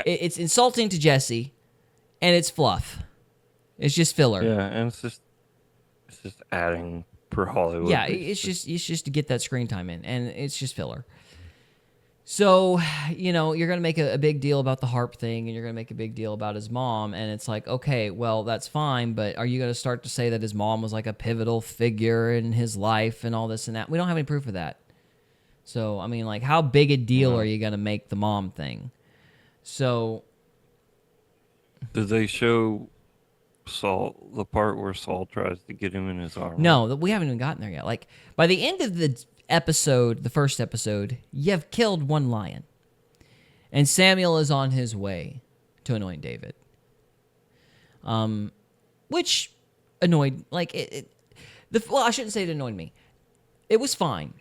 it's insulting to Jesse, and it's fluff. It's just filler. Yeah, and it's just adding for Hollywood. Yeah, basically. it's just to get that screen time in, and it's just filler. So, you know, you're gonna make a big deal about the harp thing, and you're gonna make a big deal about his mom, and it's like, okay, well, that's fine, but are you gonna start to say that his mom was like a pivotal figure in his life and all this and that? We don't have any proof of that. So, I mean, like, how big a deal are you gonna make the mom thing? So, Did they show Saul, the part where Saul tries to get him in his armor? no, we haven't even gotten there yet. Like, by the end of the episode, the first episode, you've killed one lion. And Samuel is on his way to anoint David. Which annoyed, like, well, I shouldn't say it annoyed me. It was fine.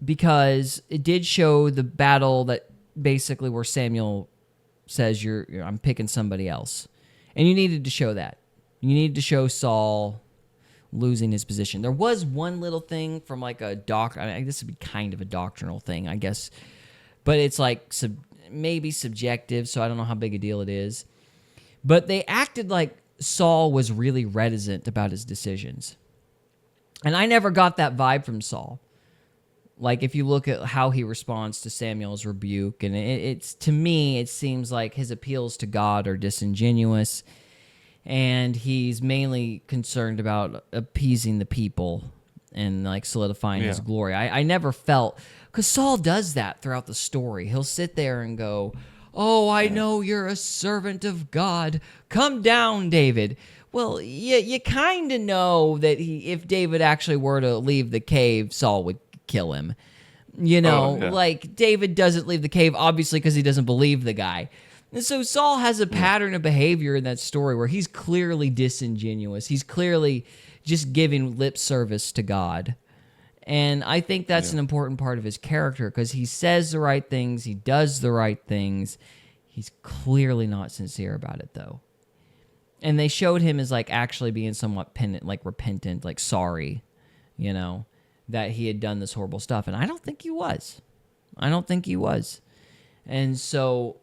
Because it did show the battle that basically where Samuel says, I'm picking somebody else. And you needed to show that. You needed to show Saul losing his position. There was one little thing from like a I mean, this would be kind of a doctrinal thing, I guess, but it's like maybe subjective, so I don't know how big a deal it is. But they acted like Saul was really reticent about his decisions, and I never got that vibe from Saul. Like, if you look at how he responds to Samuel's rebuke, and it's to me, it seems like his appeals to God are disingenuous. And he's mainly concerned about appeasing the people and like solidifying his glory. I never felt, because Saul does that throughout the story. He'll sit there and go, "Oh, I know you're a servant of God. Come down, David." Well, you kind of know that if David actually were to leave the cave, Saul would kill him. You know, like, David doesn't leave the cave, obviously, because he doesn't believe the guy. And so Saul has a pattern of behavior in that story where he's clearly disingenuous. He's clearly just giving lip service to God. And I think that's an important part of his character, because he says the right things, he does the right things. He's clearly not sincere about it, though. And they showed him as like actually being somewhat penitent, like repentant, like sorry, you know, that he had done this horrible stuff. And I don't think he was. I don't think he was. And so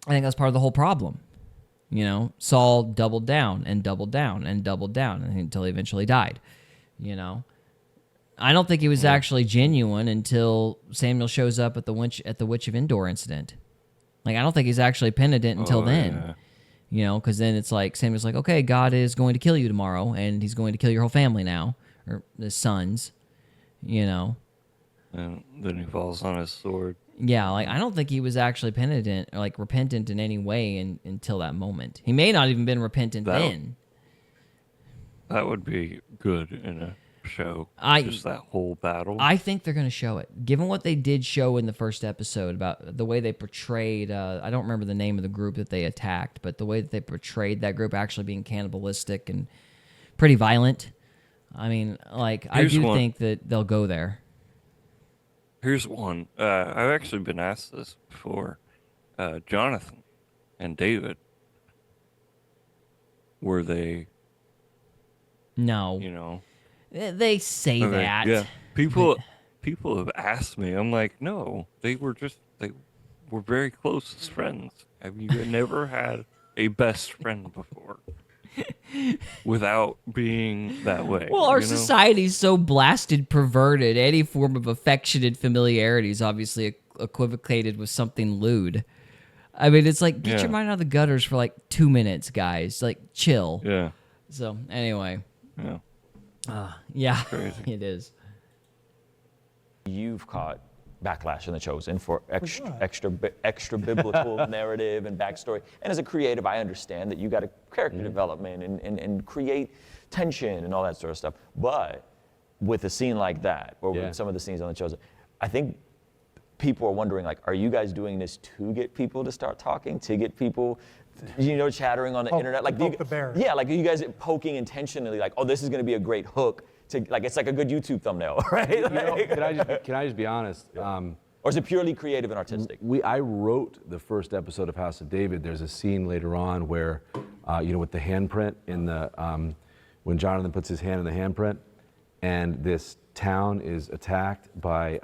I think that's part of the whole problem. You know, Saul doubled down and doubled down and doubled down until he eventually died. You know, I don't think he was actually genuine until Samuel shows up at the Witch of Endor incident. Like, I don't think he's actually penitent until then. Yeah. You know, because then it's like Samuel's like, okay, God is going to kill you tomorrow, and he's going to kill your whole family now, or his sons. You know. And then he falls on his sword. Yeah, like, I don't think he was actually penitent or like repentant in any way until that moment. He may not even been repentant then. That would be good in a show. Just that whole battle. I think they're going to show it. Given what they did show in the first episode about the way they portrayed, I don't remember the name of the group that they attacked, but the way that they portrayed that group actually being cannibalistic and pretty violent. I mean, like, I do think that they'll go there. Here's one. I've actually been asked this before. Jonathan and David, were they, No. you know? They say Okay, that. Yeah. People have asked me. I'm like, no, they were very close as friends. Have you never had a best friend before? Without being that way. Well, our you know? society's so blasted perverted. Any form of affectionate familiarity is obviously equivocated with something lewd. I mean, it's like, get your mind out of the gutters for like 2 minutes, guys. Like, chill. Yeah. So, anyway. Yeah. Yeah, Crazy. it is. You've caught backlash in The Chosen for what? extra biblical narrative and backstory. And as a creative, I understand that you got to character development and create tension and all that sort of stuff. But with a scene like that, or with some of the scenes on The Chosen, I think people are wondering, like, are you guys doing this to get people to start talking, to get people, chattering on the internet? Like, poke the bear. Yeah, like, are you guys poking intentionally, like, oh, this is going to be a great hook to, like, it's like a good YouTube thumbnail, right? Can I just be honest? Or is it purely creative and artistic? I wrote the first episode of House of David. There's a scene later on where, with the handprint in the, when Jonathan puts his hand in the handprint, and this town is attacked by,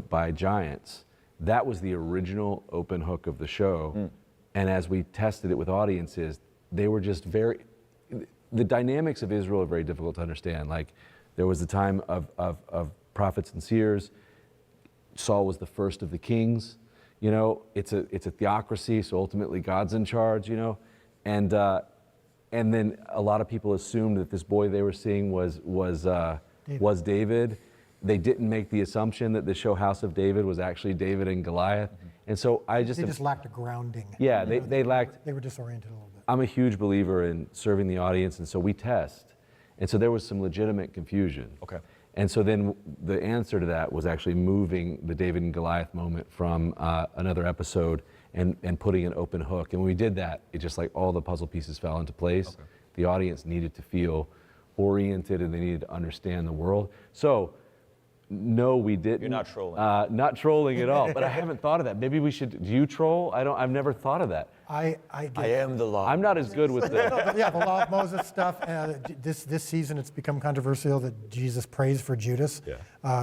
by giants. That was the original open hook of the show. And as we tested it with audiences, they were just the dynamics of Israel are very difficult to understand. Like, there was the time of prophets and seers. Saul was the first of the kings. It's a theocracy, so ultimately God's in charge. And then a lot of people assumed that this boy they were seeing was David. They didn't make the assumption that the show House of David was actually David and Goliath. And so they just lacked a grounding. Yeah, they lacked. They were disoriented a little bit. I'm a huge believer in serving the audience, and so we test. And so there was some legitimate confusion. Okay. And so then the answer to that was actually moving the David and Goliath moment from another episode and putting an open hook. And when we did that, it just like all the puzzle pieces fell into place. Okay. The audience needed to feel oriented and they needed to understand the world. So, no, we didn't. You're not trolling. Not trolling at all, but I haven't thought of that. Maybe we should, do you troll? I've never thought of that. I am the law. I'm not as good with the... Yeah, the Law of Moses stuff. This season it's become controversial that Jesus prays for Judas,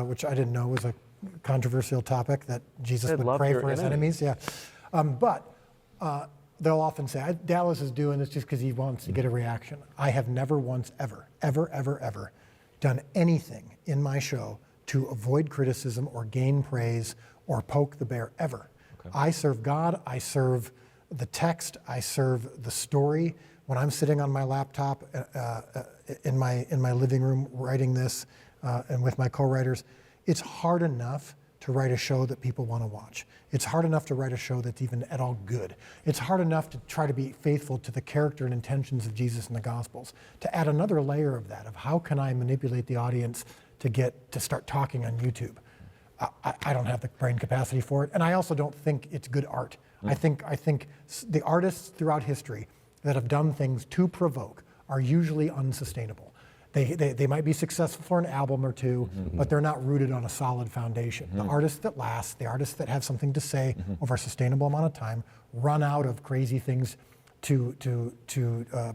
which I didn't know was a controversial topic, that Jesus would pray for his enemies. Yeah, but they'll often say, Dallas is doing this just because he wants to get a reaction. I have never once ever done anything in my show to avoid criticism or gain praise or poke the bear, ever. Okay. I serve God, I serve the text, I serve the story. When I'm sitting on my laptop in my living room writing this and with my co-writers, it's hard enough to write a show that people want to watch. It's hard enough to write a show that's even at all good. It's hard enough to try to be faithful to the character and intentions of Jesus in the Gospels. To add another layer of that, of how can I manipulate the audience to start talking on YouTube. I don't have the brain capacity for it, and I also don't think it's good art. I think the artists throughout history that have done things to provoke are usually unsustainable. They might be successful for an album or two, but they're not rooted on a solid foundation. The artists that last, the artists that have something to say over a sustainable amount of time, run out of crazy things to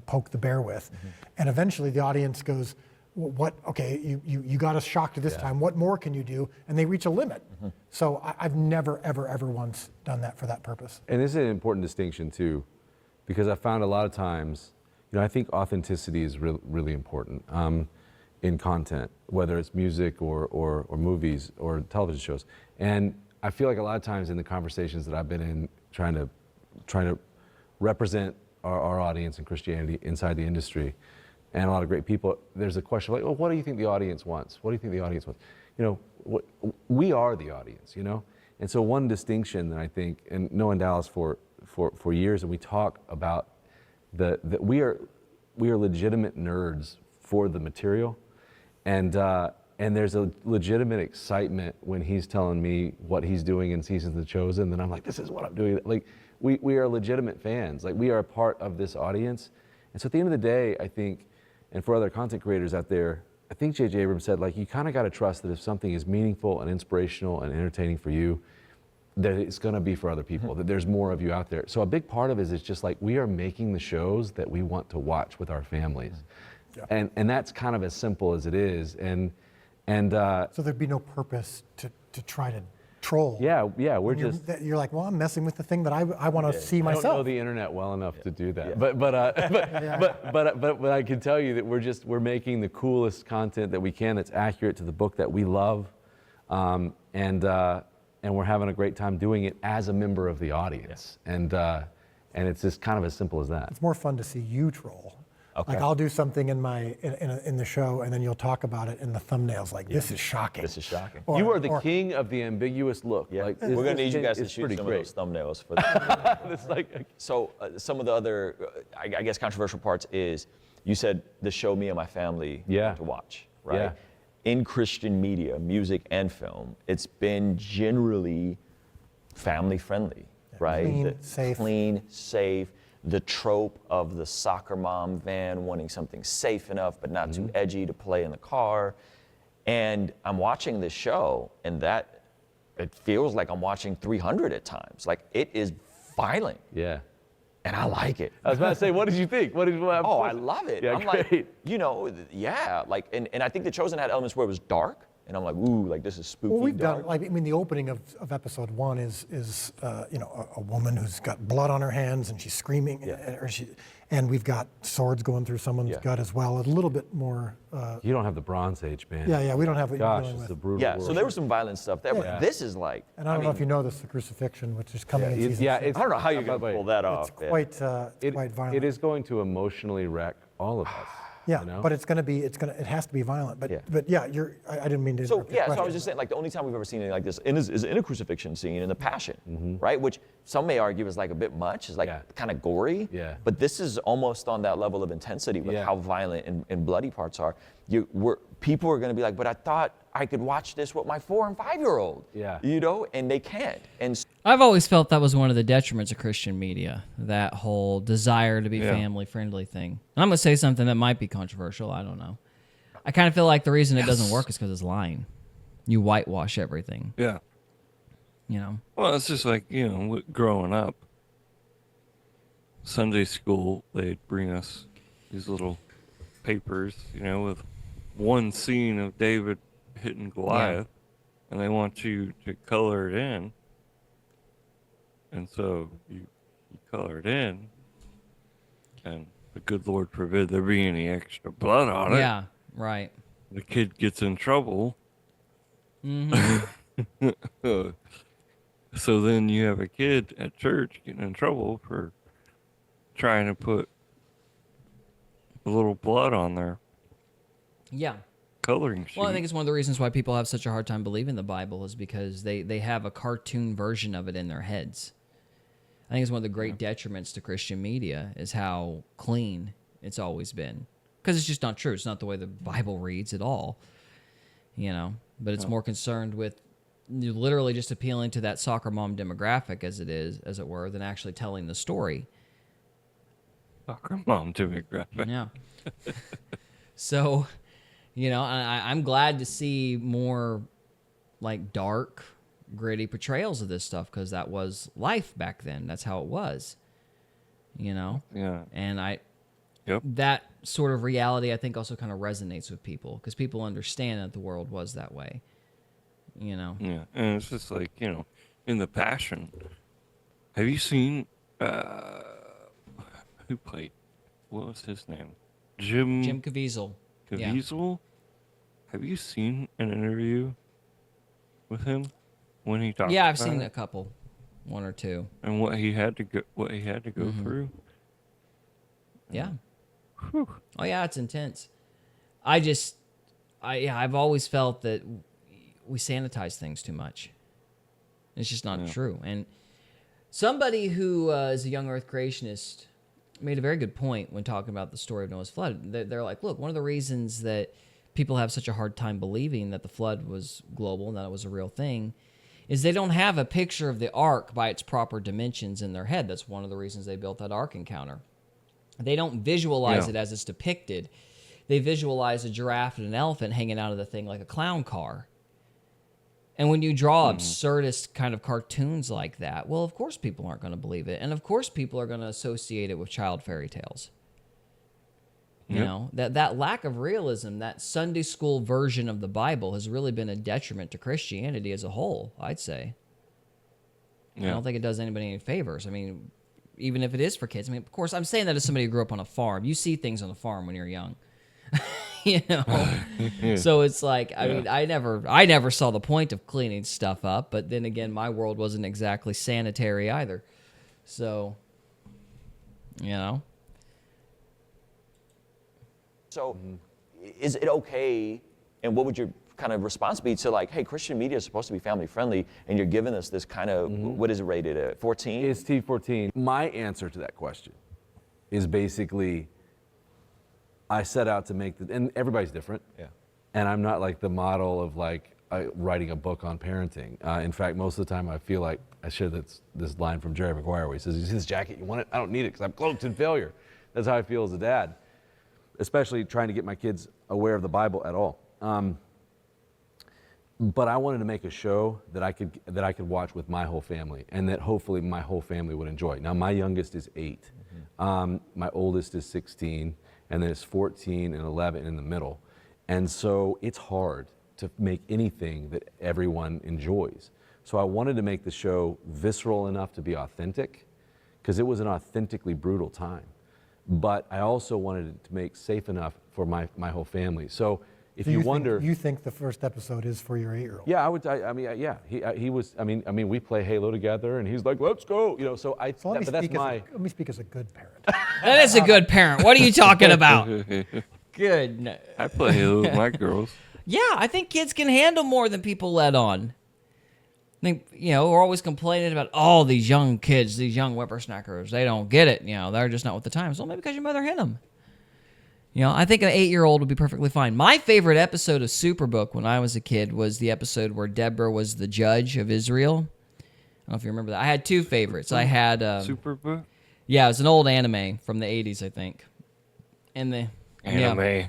poke the bear with, and eventually the audience goes, what? Okay, you got us shocked this time. What more can you do? And they reach a limit. So I've never, ever once done that for that purpose. And this is an important distinction too, because I found a lot of times, I think authenticity is really important in content, whether it's music or movies or television shows. And I feel like a lot of times in the conversations that I've been in, trying to represent our audience and Christianity inside the industry, and a lot of great people, there's a question like, well, what do you think the audience wants? What do you think the audience wants? We are the audience, And so one distinction that I think, and knowing Dallas for years, and we talk about that we are legitimate nerds for the material, and there's a legitimate excitement when he's telling me what he's doing in Seasons of the Chosen, and I'm like, this is what I'm doing. Like, we are legitimate fans. Like, we are a part of this audience. And so at the end of the day, I think, and for other content creators out there, I think J.J. Abrams said, like, you kind of got to trust that if something is meaningful and inspirational and entertaining for you, that it's going to be for other people, that there's more of you out there. So a big part of it is just like, we are making the shows that we want to watch with our families. Yeah. And that's kind of as simple as it is. And so there'd be no purpose to try to troll. Yeah, you're like, well, I'm messing with the thing that I want to see myself. I don't know the internet well enough to do that. Yeah. But I can tell you that we're making the coolest content that we can that's accurate to the book that we love. And we're having a great time doing it as a member of the audience. And it's just kind of as simple as that. It's more fun to see you troll Okay. Like I'll do something in the show, and then you'll talk about it in the thumbnails. Like this is shocking. This is shocking. You are the king of the ambiguous look. Yeah, Like, we're gonna need you guys to it's shoot pretty some great. of those thumbnails for that. It's like, So some of the other, I guess, controversial parts is you said the show me and my family Yeah. to watch, right? Yeah. In Christian media, music and film, it's been generally family friendly, right? Clean, safe. Clean, safe. The trope of the soccer mom van wanting something safe enough but not too edgy to play in the car. And I'm watching this show, and it feels like I'm watching 300 at times. Like it is violent, yeah. and I like it. I was about to say, what did you think? Oh, I love it. Yeah, I'm great. like, yeah, like, and I think The Chosen had elements where it was dark, and I'm like, ooh, like this is spooky. Well, we've dark. done. Like, I mean, the opening of episode 1 is a woman who's got blood on her hands and she's screaming, and we've got swords going through someone's gut as well. A little bit more. You don't have the Bronze Age, man. Yeah, we don't have what you're Gosh, dealing it's with. a brutal Yeah, world. so there was some violent stuff there, Yeah. but this is like, And I don't know if you know this, the crucifixion, which is coming in season 6. I don't know how you're by the gonna way, pull that It's off. man. quite violent. It is going to emotionally wreck all of us. Yeah, you know? but it has to be violent. But Yeah. I didn't mean to. So interrupt your yeah, so I question. was just saying, like the only time we've ever seen anything like this is in a crucifixion scene in the Passion, right? Which some may argue is like a bit much, is like kind of gory. Yeah. But this is almost on that level of intensity with how violent and bloody parts are. People are going to be like, but I thought I could watch this with my 4 and 5-year-old. Yeah. And they can't. And I've always felt that was one of the detriments of Christian media, that whole desire to be family-friendly thing. And I'm going to say something that might be controversial. I don't know. I kind of feel like the reason it doesn't work is because it's lying. You whitewash everything, Yeah. you know? Well, it's just like, growing up, Sunday school, they'd bring us these little papers, with one scene of David hitting Goliath, and they want you to color it in. And so you color it in, and the good Lord forbid there be any extra blood on it. Yeah, right. The kid gets in trouble. So then you have a kid at church getting in trouble for trying to put a little blood on their Yeah. coloring sheet. Well, I think it's one of the reasons why people have such a hard time believing the Bible is because they have a cartoon version of it in their heads. I think it's one of the great detriments to Christian media is how clean it's always been. Because it's just not true. It's not the way the Bible reads at all. But it's more concerned with literally just appealing to that soccer mom demographic as it were, than actually telling the story. Soccer mom demographic. Yeah. So, I'm glad to see more like dark, gritty portrayals of this stuff because that was life back then. That's how it was. Yeah. And Yep. that sort of reality, I think, also kind of resonates with people because people understand that the world was that way. Yeah. And it's just like, in the Passion. Have you seen who played? What was his name? Jim Caviezel. Yeah. Caviezel? Have you seen an interview with him when he talked? Yeah, I've about seen it? a couple, one or two. And what he had to go through. Yeah. Whew. Oh yeah, it's intense. I've always felt that we sanitize things too much. It's just not true. And somebody who is a young Earth creationist made a very good point when talking about the story of Noah's flood. They're like, look, one of the reasons that people have such a hard time believing that the flood was global and that it was a real thing is they don't have a picture of the ark by its proper dimensions in their head. That's one of the reasons they built that ark encounter. They don't visualize it as it's depicted. They visualize a giraffe and an elephant hanging out of the thing like a clown car. And when you draw absurdist kind of cartoons like that, well, of course people aren't going to believe it. And of course people are going to associate it with child fairy tales. You know, that lack of realism, that Sunday school version of the Bible has really been a detriment to Christianity as a whole, I'd say. I don't think it does anybody any favors. I mean, even if it is for kids. I mean, of course, I'm saying that as somebody who grew up on a farm. You see things on a farm when you're young. So it's like, I mean, I never saw the point of cleaning stuff up, but then again, my world wasn't exactly sanitary either. So, So is it okay, and what would your kind of response be to like, hey, Christian media is supposed to be family friendly, and you're giving us this kind of, what is it rated at, 14? It's T14. My answer to that question is basically, I set out to make and everybody's different. Yeah. And I'm not like the model of like writing a book on parenting. In fact, most of the time I feel like I share this line from Jerry Maguire where he says, "You see this jacket? You want it? I don't need it because I'm cloaked in failure." That's how I feel as a dad, especially trying to get my kids aware of the Bible at all. But I wanted to make a show that I could watch with my whole family, and that hopefully my whole family would enjoy. Now my youngest is 8, my oldest is 16, and then it's 14 and 11 in the middle, and so it's hard to make anything that everyone enjoys. So I wanted to make the show visceral enough to be authentic, because it was an authentically brutal time. But I also wanted it to make safe enough for my whole family. So if you wonder, you think the first episode is for your 8-year-old? yeah, I mean, yeah, he was. I mean, we play Halo together, and he's like, "Let's go," you know. So Let me speak as a good parent. That is a good parent. What are you talking about? Good. I play Halo with my girls. Yeah, I think kids can handle more than people let on. I think, we're always complaining about, these young kids, these young whippersnackers, they don't get it. They're just not with the times. Well, maybe because your mother hit them. I think an 8-year-old would be perfectly fine. My favorite episode of Superbook when I was a kid was the episode where Deborah was the judge of Israel. I don't know if you remember that. I had 2 favorites. I had... Superbook? Yeah, it was an old anime from the 80s, I think. And the... Anime. Yeah.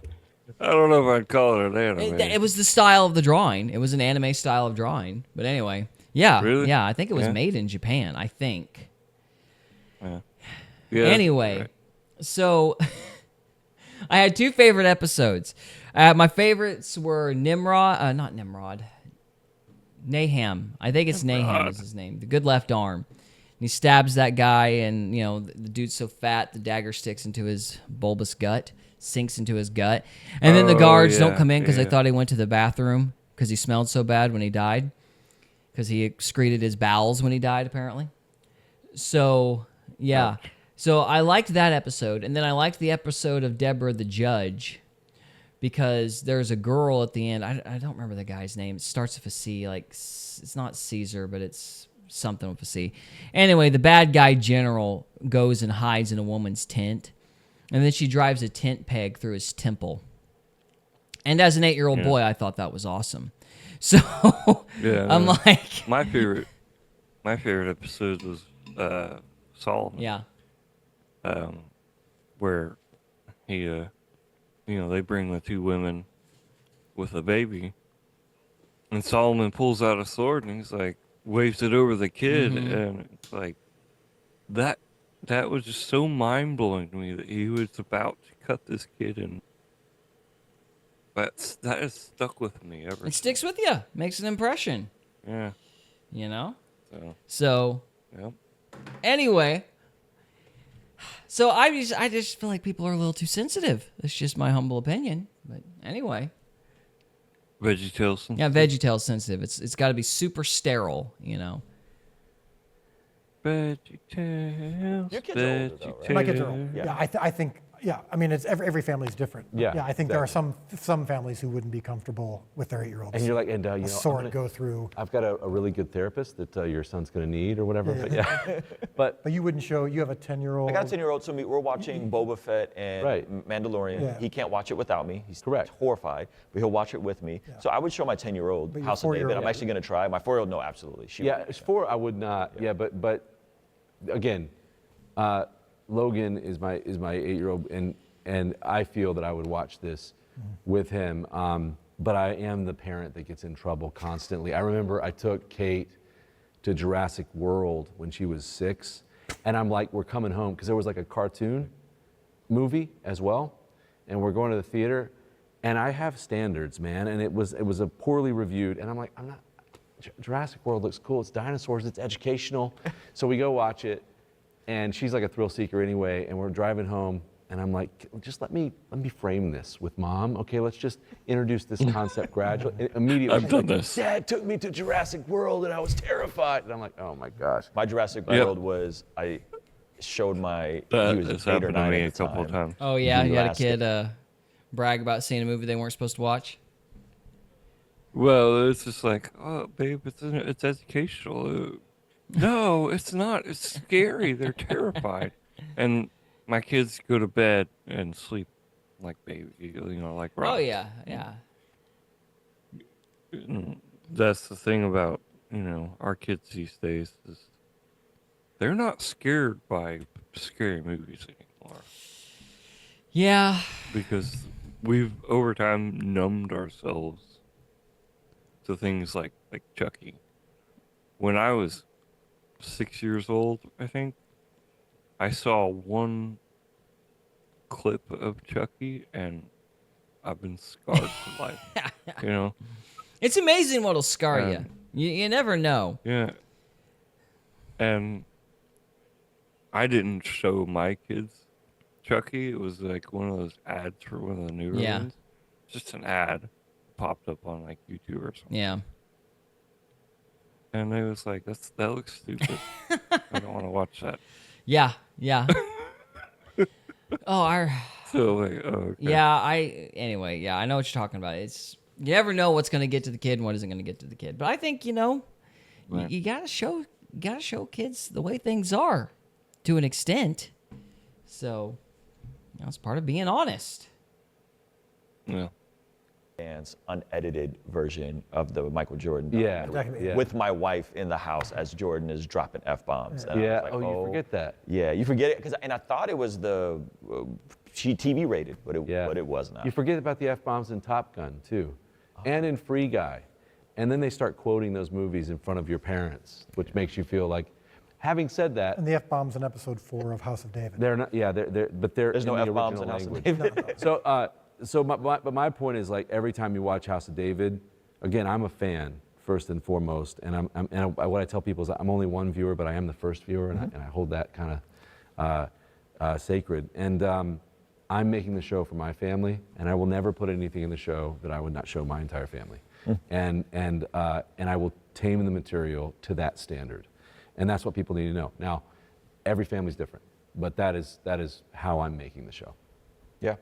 I don't know if I'd call it an anime. It was the style of the drawing. It was an anime style of drawing. But anyway, yeah. Really? Yeah, I think it was Yeah. made in Japan, I think. Yeah, Anyway, right. so I had 2 favorite episodes. My favorites were not Nimrod. Naham. I think it's Naham is his name. The good left arm. And he stabs that guy, and, the dude's so fat, the dagger sticks into his bulbous gut, sinks into his gut. And then the guards don't come in because they thought he went to the bathroom because he smelled so bad when he died. Because he excreted his bowels when he died, apparently. So, yeah. So I liked that episode. And then I liked the episode of Deborah the Judge because there's a girl at the end. I don't remember the guy's name. It starts with a C. Like, it's not Caesar, but it's something with a C. Anyway, the bad guy general goes and hides in a woman's tent. And then she drives a tent peg through his temple. And as an 8-year-old boy, I thought that was awesome. So I'm like... My favorite episode was Solomon. Yeah. Where he, they bring the 2 women with a baby, and Solomon pulls out a sword and he's like, waves it over the kid, and it's like, that was just so mind-blowing to me that he was about to cut this kid, and that has stuck with me ever. It sticks with you. Makes an impression. Yeah. So Yep. anyway, so I just feel like people are a little too sensitive. That's just my humble opinion. But anyway. VeggieTales sensitive? Yeah, VeggieTales sensitive. It's got to be super sterile, VeggieTales. Your kids are older, though, right? My kids are old. Yeah, I think. Yeah, I mean, it's every family is different. Yeah, I think there are some families who wouldn't be comfortable with their 8-year-olds. And you're like, a sword go through. I've got a really good therapist that your son's going to need or whatever. But But you wouldn't show. You have a 10-year-old. I got a 10-year-old, so we're watching Boba Fett and Right. Mandalorian. Yeah. He can't watch it without me. He's Correct. horrified, but he'll watch it with me. So I would show my 10-year-old But your House of David. 4-year-old I'm actually going to try. My 4-year-old, no, absolutely. She yeah, would. it's 4. I would not. Yeah, but again, Logan is my 8-year-old, and I feel that I would watch this with him. But I am the parent that gets in trouble constantly. I remember I took Kate to Jurassic World when she was 6, and I'm like, we're coming home because there was like a cartoon movie as well, and we're going to the theater, and I have standards, man, and it was a poorly reviewed, and I'm like, I'm not. Jurassic World looks cool. It's dinosaurs. It's educational. So we go watch it, and she's like a thrill seeker anyway, and we're driving home. And I'm like, just let me frame this with Mom. Okay, let's just introduce this concept gradually. And immediately, I've done this. Dad took me to Jurassic World, and I was terrified. And I'm like, oh my gosh. My Jurassic World was, I showed my, he was That's 8 or happened to 9 me at a the couple of time. times. Oh yeah, you had a Jurassic. kid brag about seeing a movie they weren't supposed to watch? Well, it's just like, oh, babe, it's educational. No, it's not. It's scary. They're terrified. And my kids go to bed and sleep like baby, like Oh rocks. yeah, yeah. And that's the thing about, our kids these days is they're not scared by scary movies anymore Yeah. because we've over time numbed ourselves to things like Chucky. When I was 6 years old, I think, I saw one clip of Chucky and I've been scarred for life. It's amazing what'll scar you. Um, You never know. Yeah. And I didn't show my kids Chucky. It was like one of those ads for one of the new Yeah. releases. Just an ad popped up on like YouTube or something. Yeah. And it was like, that looks stupid. I don't want to watch that. Yeah. Yeah. Oh, So like, oh, okay. yeah. Anyway, yeah. I know what you're talking about. You never know what's going to get to the kid and what isn't going to get to the kid. But I think Right. you gotta show kids the way things are, to an extent. So, it's part of being honest. Yeah. Dance unedited version of the Michael Jordan Yeah, documentary yeah. with my wife in the house as Jordan is dropping F-bombs. And I Yeah. was like, Oh, you forget that. Yeah, you forget it and I thought it was the TV rated, but Yeah. it was not. You forget about the F-bombs in Top Gun, too, and in Free Guy. And then they start quoting those movies in front of your parents, which makes you feel like, having said that, And the F-bombs in episode 4 of House of David. they're not, yeah, but they're There's in no the F-bombs original in House of language. David. But my point is, like, every time you watch House of David, again, I'm a fan first and foremost, and what I tell people is I'm only one viewer, but I am the first viewer, and I hold that kind of sacred. And I'm making the show for my family, and I will never put anything in the show that I would not show my entire family, and I will tame the material to that standard, and that's what people need to know. Now, every family's different, but that is how I'm making the show. Yeah.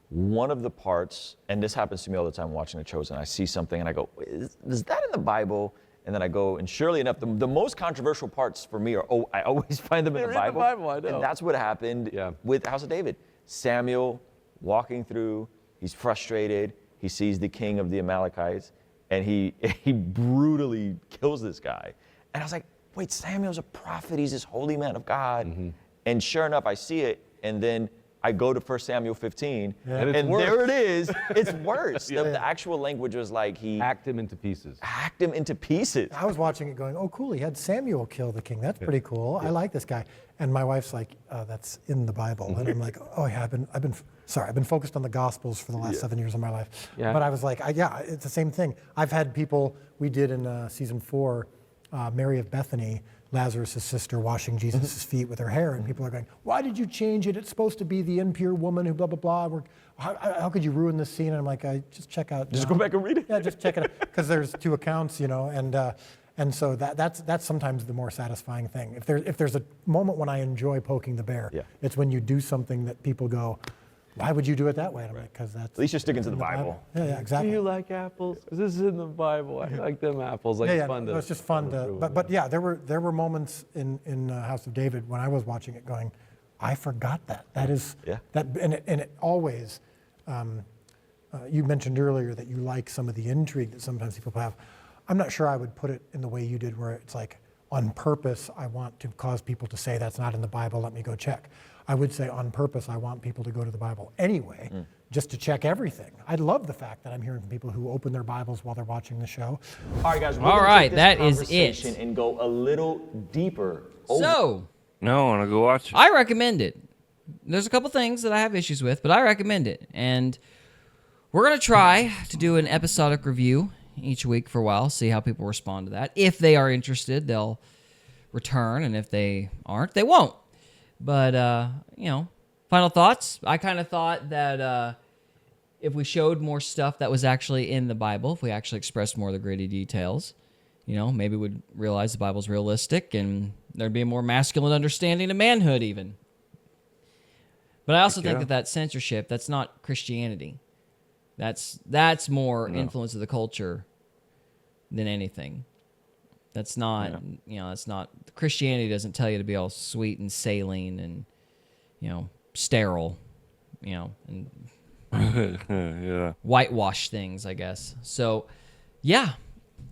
One of the parts, and this happens to me all the time watching The Chosen, I see something and I go, is that in the Bible? And then I go, and surely enough, the most controversial parts for me are, I always find them in the They're in Bible. the Bible, I know. And that's what happened with House of David. Samuel walking through, he's frustrated, he sees the king of the Amalekites, and he brutally kills this guy. And I was like, wait, Samuel's a prophet, he's this holy man of God. Mm-hmm. And sure enough, I see it, and then I go to 1 Samuel 15, And it's and worse. there it is. It's worse. The actual language was like he Hacked him into pieces. hacked him into pieces. I was watching it going, oh, cool, he had Samuel kill the king. That's pretty cool. I like this guy. And my wife's like, that's in the Bible. And I'm like, oh, yeah, I've been focused on the Gospels for the last 7 years of my life. Yeah. But I was like, it's the same thing. I've had people, we did in season 4, Mary of Bethany, Lazarus' sister, washing Jesus' feet with her hair, and people are going, why did you change it? It's supposed to be the impure woman who blah, blah, blah. How could you ruin this scene? And I'm like, just check out. Just go back and read it. Yeah, just check it out. Because there's 2 accounts, and so that's sometimes the more satisfying thing. If there's a moment when I enjoy poking the bear, it's when you do something that people go, why would you do it that way? And I'm like, because that's. At least you're sticking to in the Bible. Yeah, exactly. Do you like apples? Because this is in the Bible. I like them apples. Like, it's fun to. No, it's just fun to. But yeah, there were moments in House of David when I was watching it going, I forgot that. That is that, and it always. You mentioned earlier that you like some of the intrigue that sometimes people have. I'm not sure I would put it in the way you did, where it's like on purpose I want to cause people to say that's not in the Bible. Let me go check. I would say on purpose I want people to go to the Bible anyway, just to check everything. I love the fact that I'm hearing from people who open their Bibles while they're watching the show. All right, guys. We're All gonna right, take this that is conversation it. and go a little deeper. So, No, I want to go watch it. I recommend it. There's a couple things that I have issues with, but I recommend it. And we're going to try to do an episodic review each week for a while, see how people respond to that. If they are interested, they'll return, and if they aren't, they won't. But, final thoughts. I kind of thought that if we showed more stuff that was actually in the Bible, if we actually expressed more of the gritty details, maybe we'd realize the Bible's realistic and there'd be a more masculine understanding of manhood even. But I also think Yeah. that censorship, that's not Christianity. That's more influence of the culture than anything. That's not, that's not, Christianity doesn't tell you to be all sweet and saline and, sterile, and Yeah. whitewash things, I guess. So, yeah.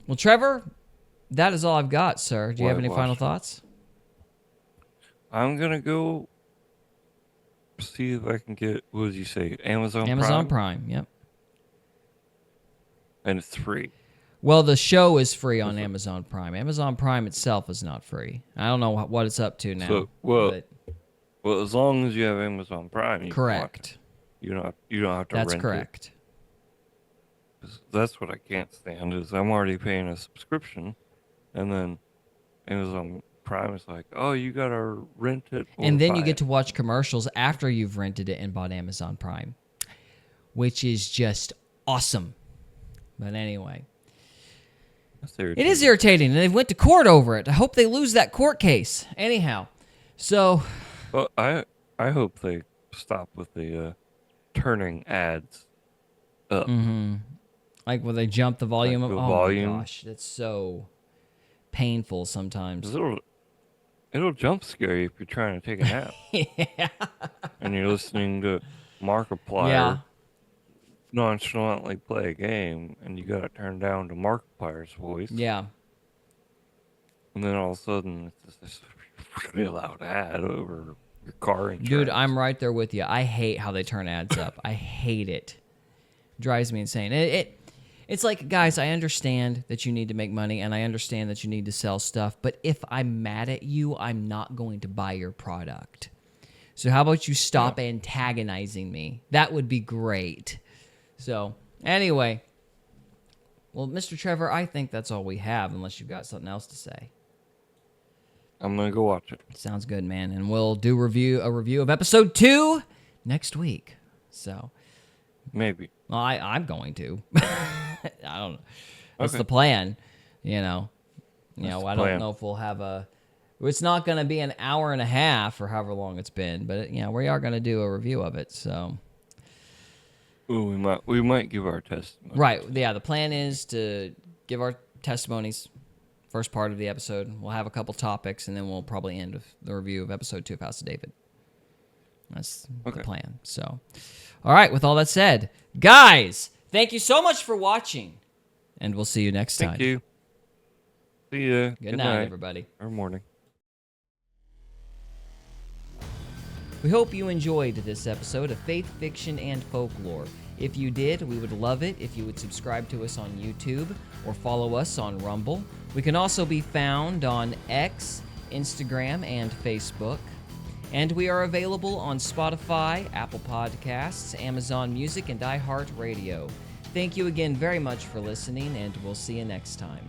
Well, Trevor, that is all I've got, sir. Do you have any final Whitewash. thoughts? I'm gonna go see if I can get, what did you say, Amazon Amazon Prime? Prime, yep. And it's free. Well, the show is free on Amazon Prime. Amazon Prime itself is not free. I don't know what it's up to now. So, but well, as long as you have Amazon Prime, you can watch correct. it. You don't have to That's rent correct. it. 'Cause that's what I can't stand is I'm already paying a subscription, and then Amazon Prime is like, oh, you gotta rent it. Or And then you buy get it. to watch commercials after you've rented it and bought Amazon Prime, which is just awesome. But anyway, That's it is irritating, and they went to court over it. I hope they lose that court case. Anyhow, so Well, I hope they stop with the turning ads up. like when they jump the volume Like up, the oh volume. my gosh, that's so painful sometimes. 'Cause it'll jump scare you if you're trying to take a nap. Yeah. And you're listening to Markiplier Yeah. nonchalantly play a game, and you got to turn down to Markiplier's voice. Yeah. And then all of a sudden, it's this really loud ad over your car insurance. Dude, I'm right there with you. I hate how they turn ads up. I hate it. Drives me insane. It's like, guys, I understand that you need to make money, and I understand that you need to sell stuff, but if I'm mad at you, I'm not going to buy your product. So how about you stop antagonizing me? That would be great. So, anyway. Well, Mr. Trevor, I think that's all we have, unless you've got something else to say. I'm going to go watch it. Sounds good, man. And we'll do a review of episode 2 next week. So, Maybe. well, I'm going to. I don't know. That's the plan, I don't plan. know if we'll have it's not going to be an hour and a half or however long it's been, but we are going to do a review of it. So, Ooh, we might give our testimony. right. Yeah. The plan is to give our testimonies first part of the episode. We'll have a couple topics, and then we'll probably end with the review of episode 2 of House of David. That's the plan. So, all right. With all that said, guys, thank you so much for watching, and we'll see you next time. Thank you. See ya. Good night, everybody. Or morning. We hope you enjoyed this episode of Faith, Fiction, and Folklore. If you did, we would love it if you would subscribe to us on YouTube or follow us on Rumble. We can also be found on X, Instagram, and Facebook. And we are available on Spotify, Apple Podcasts, Amazon Music, and iHeartRadio. Thank you again very much for listening, and we'll see you next time.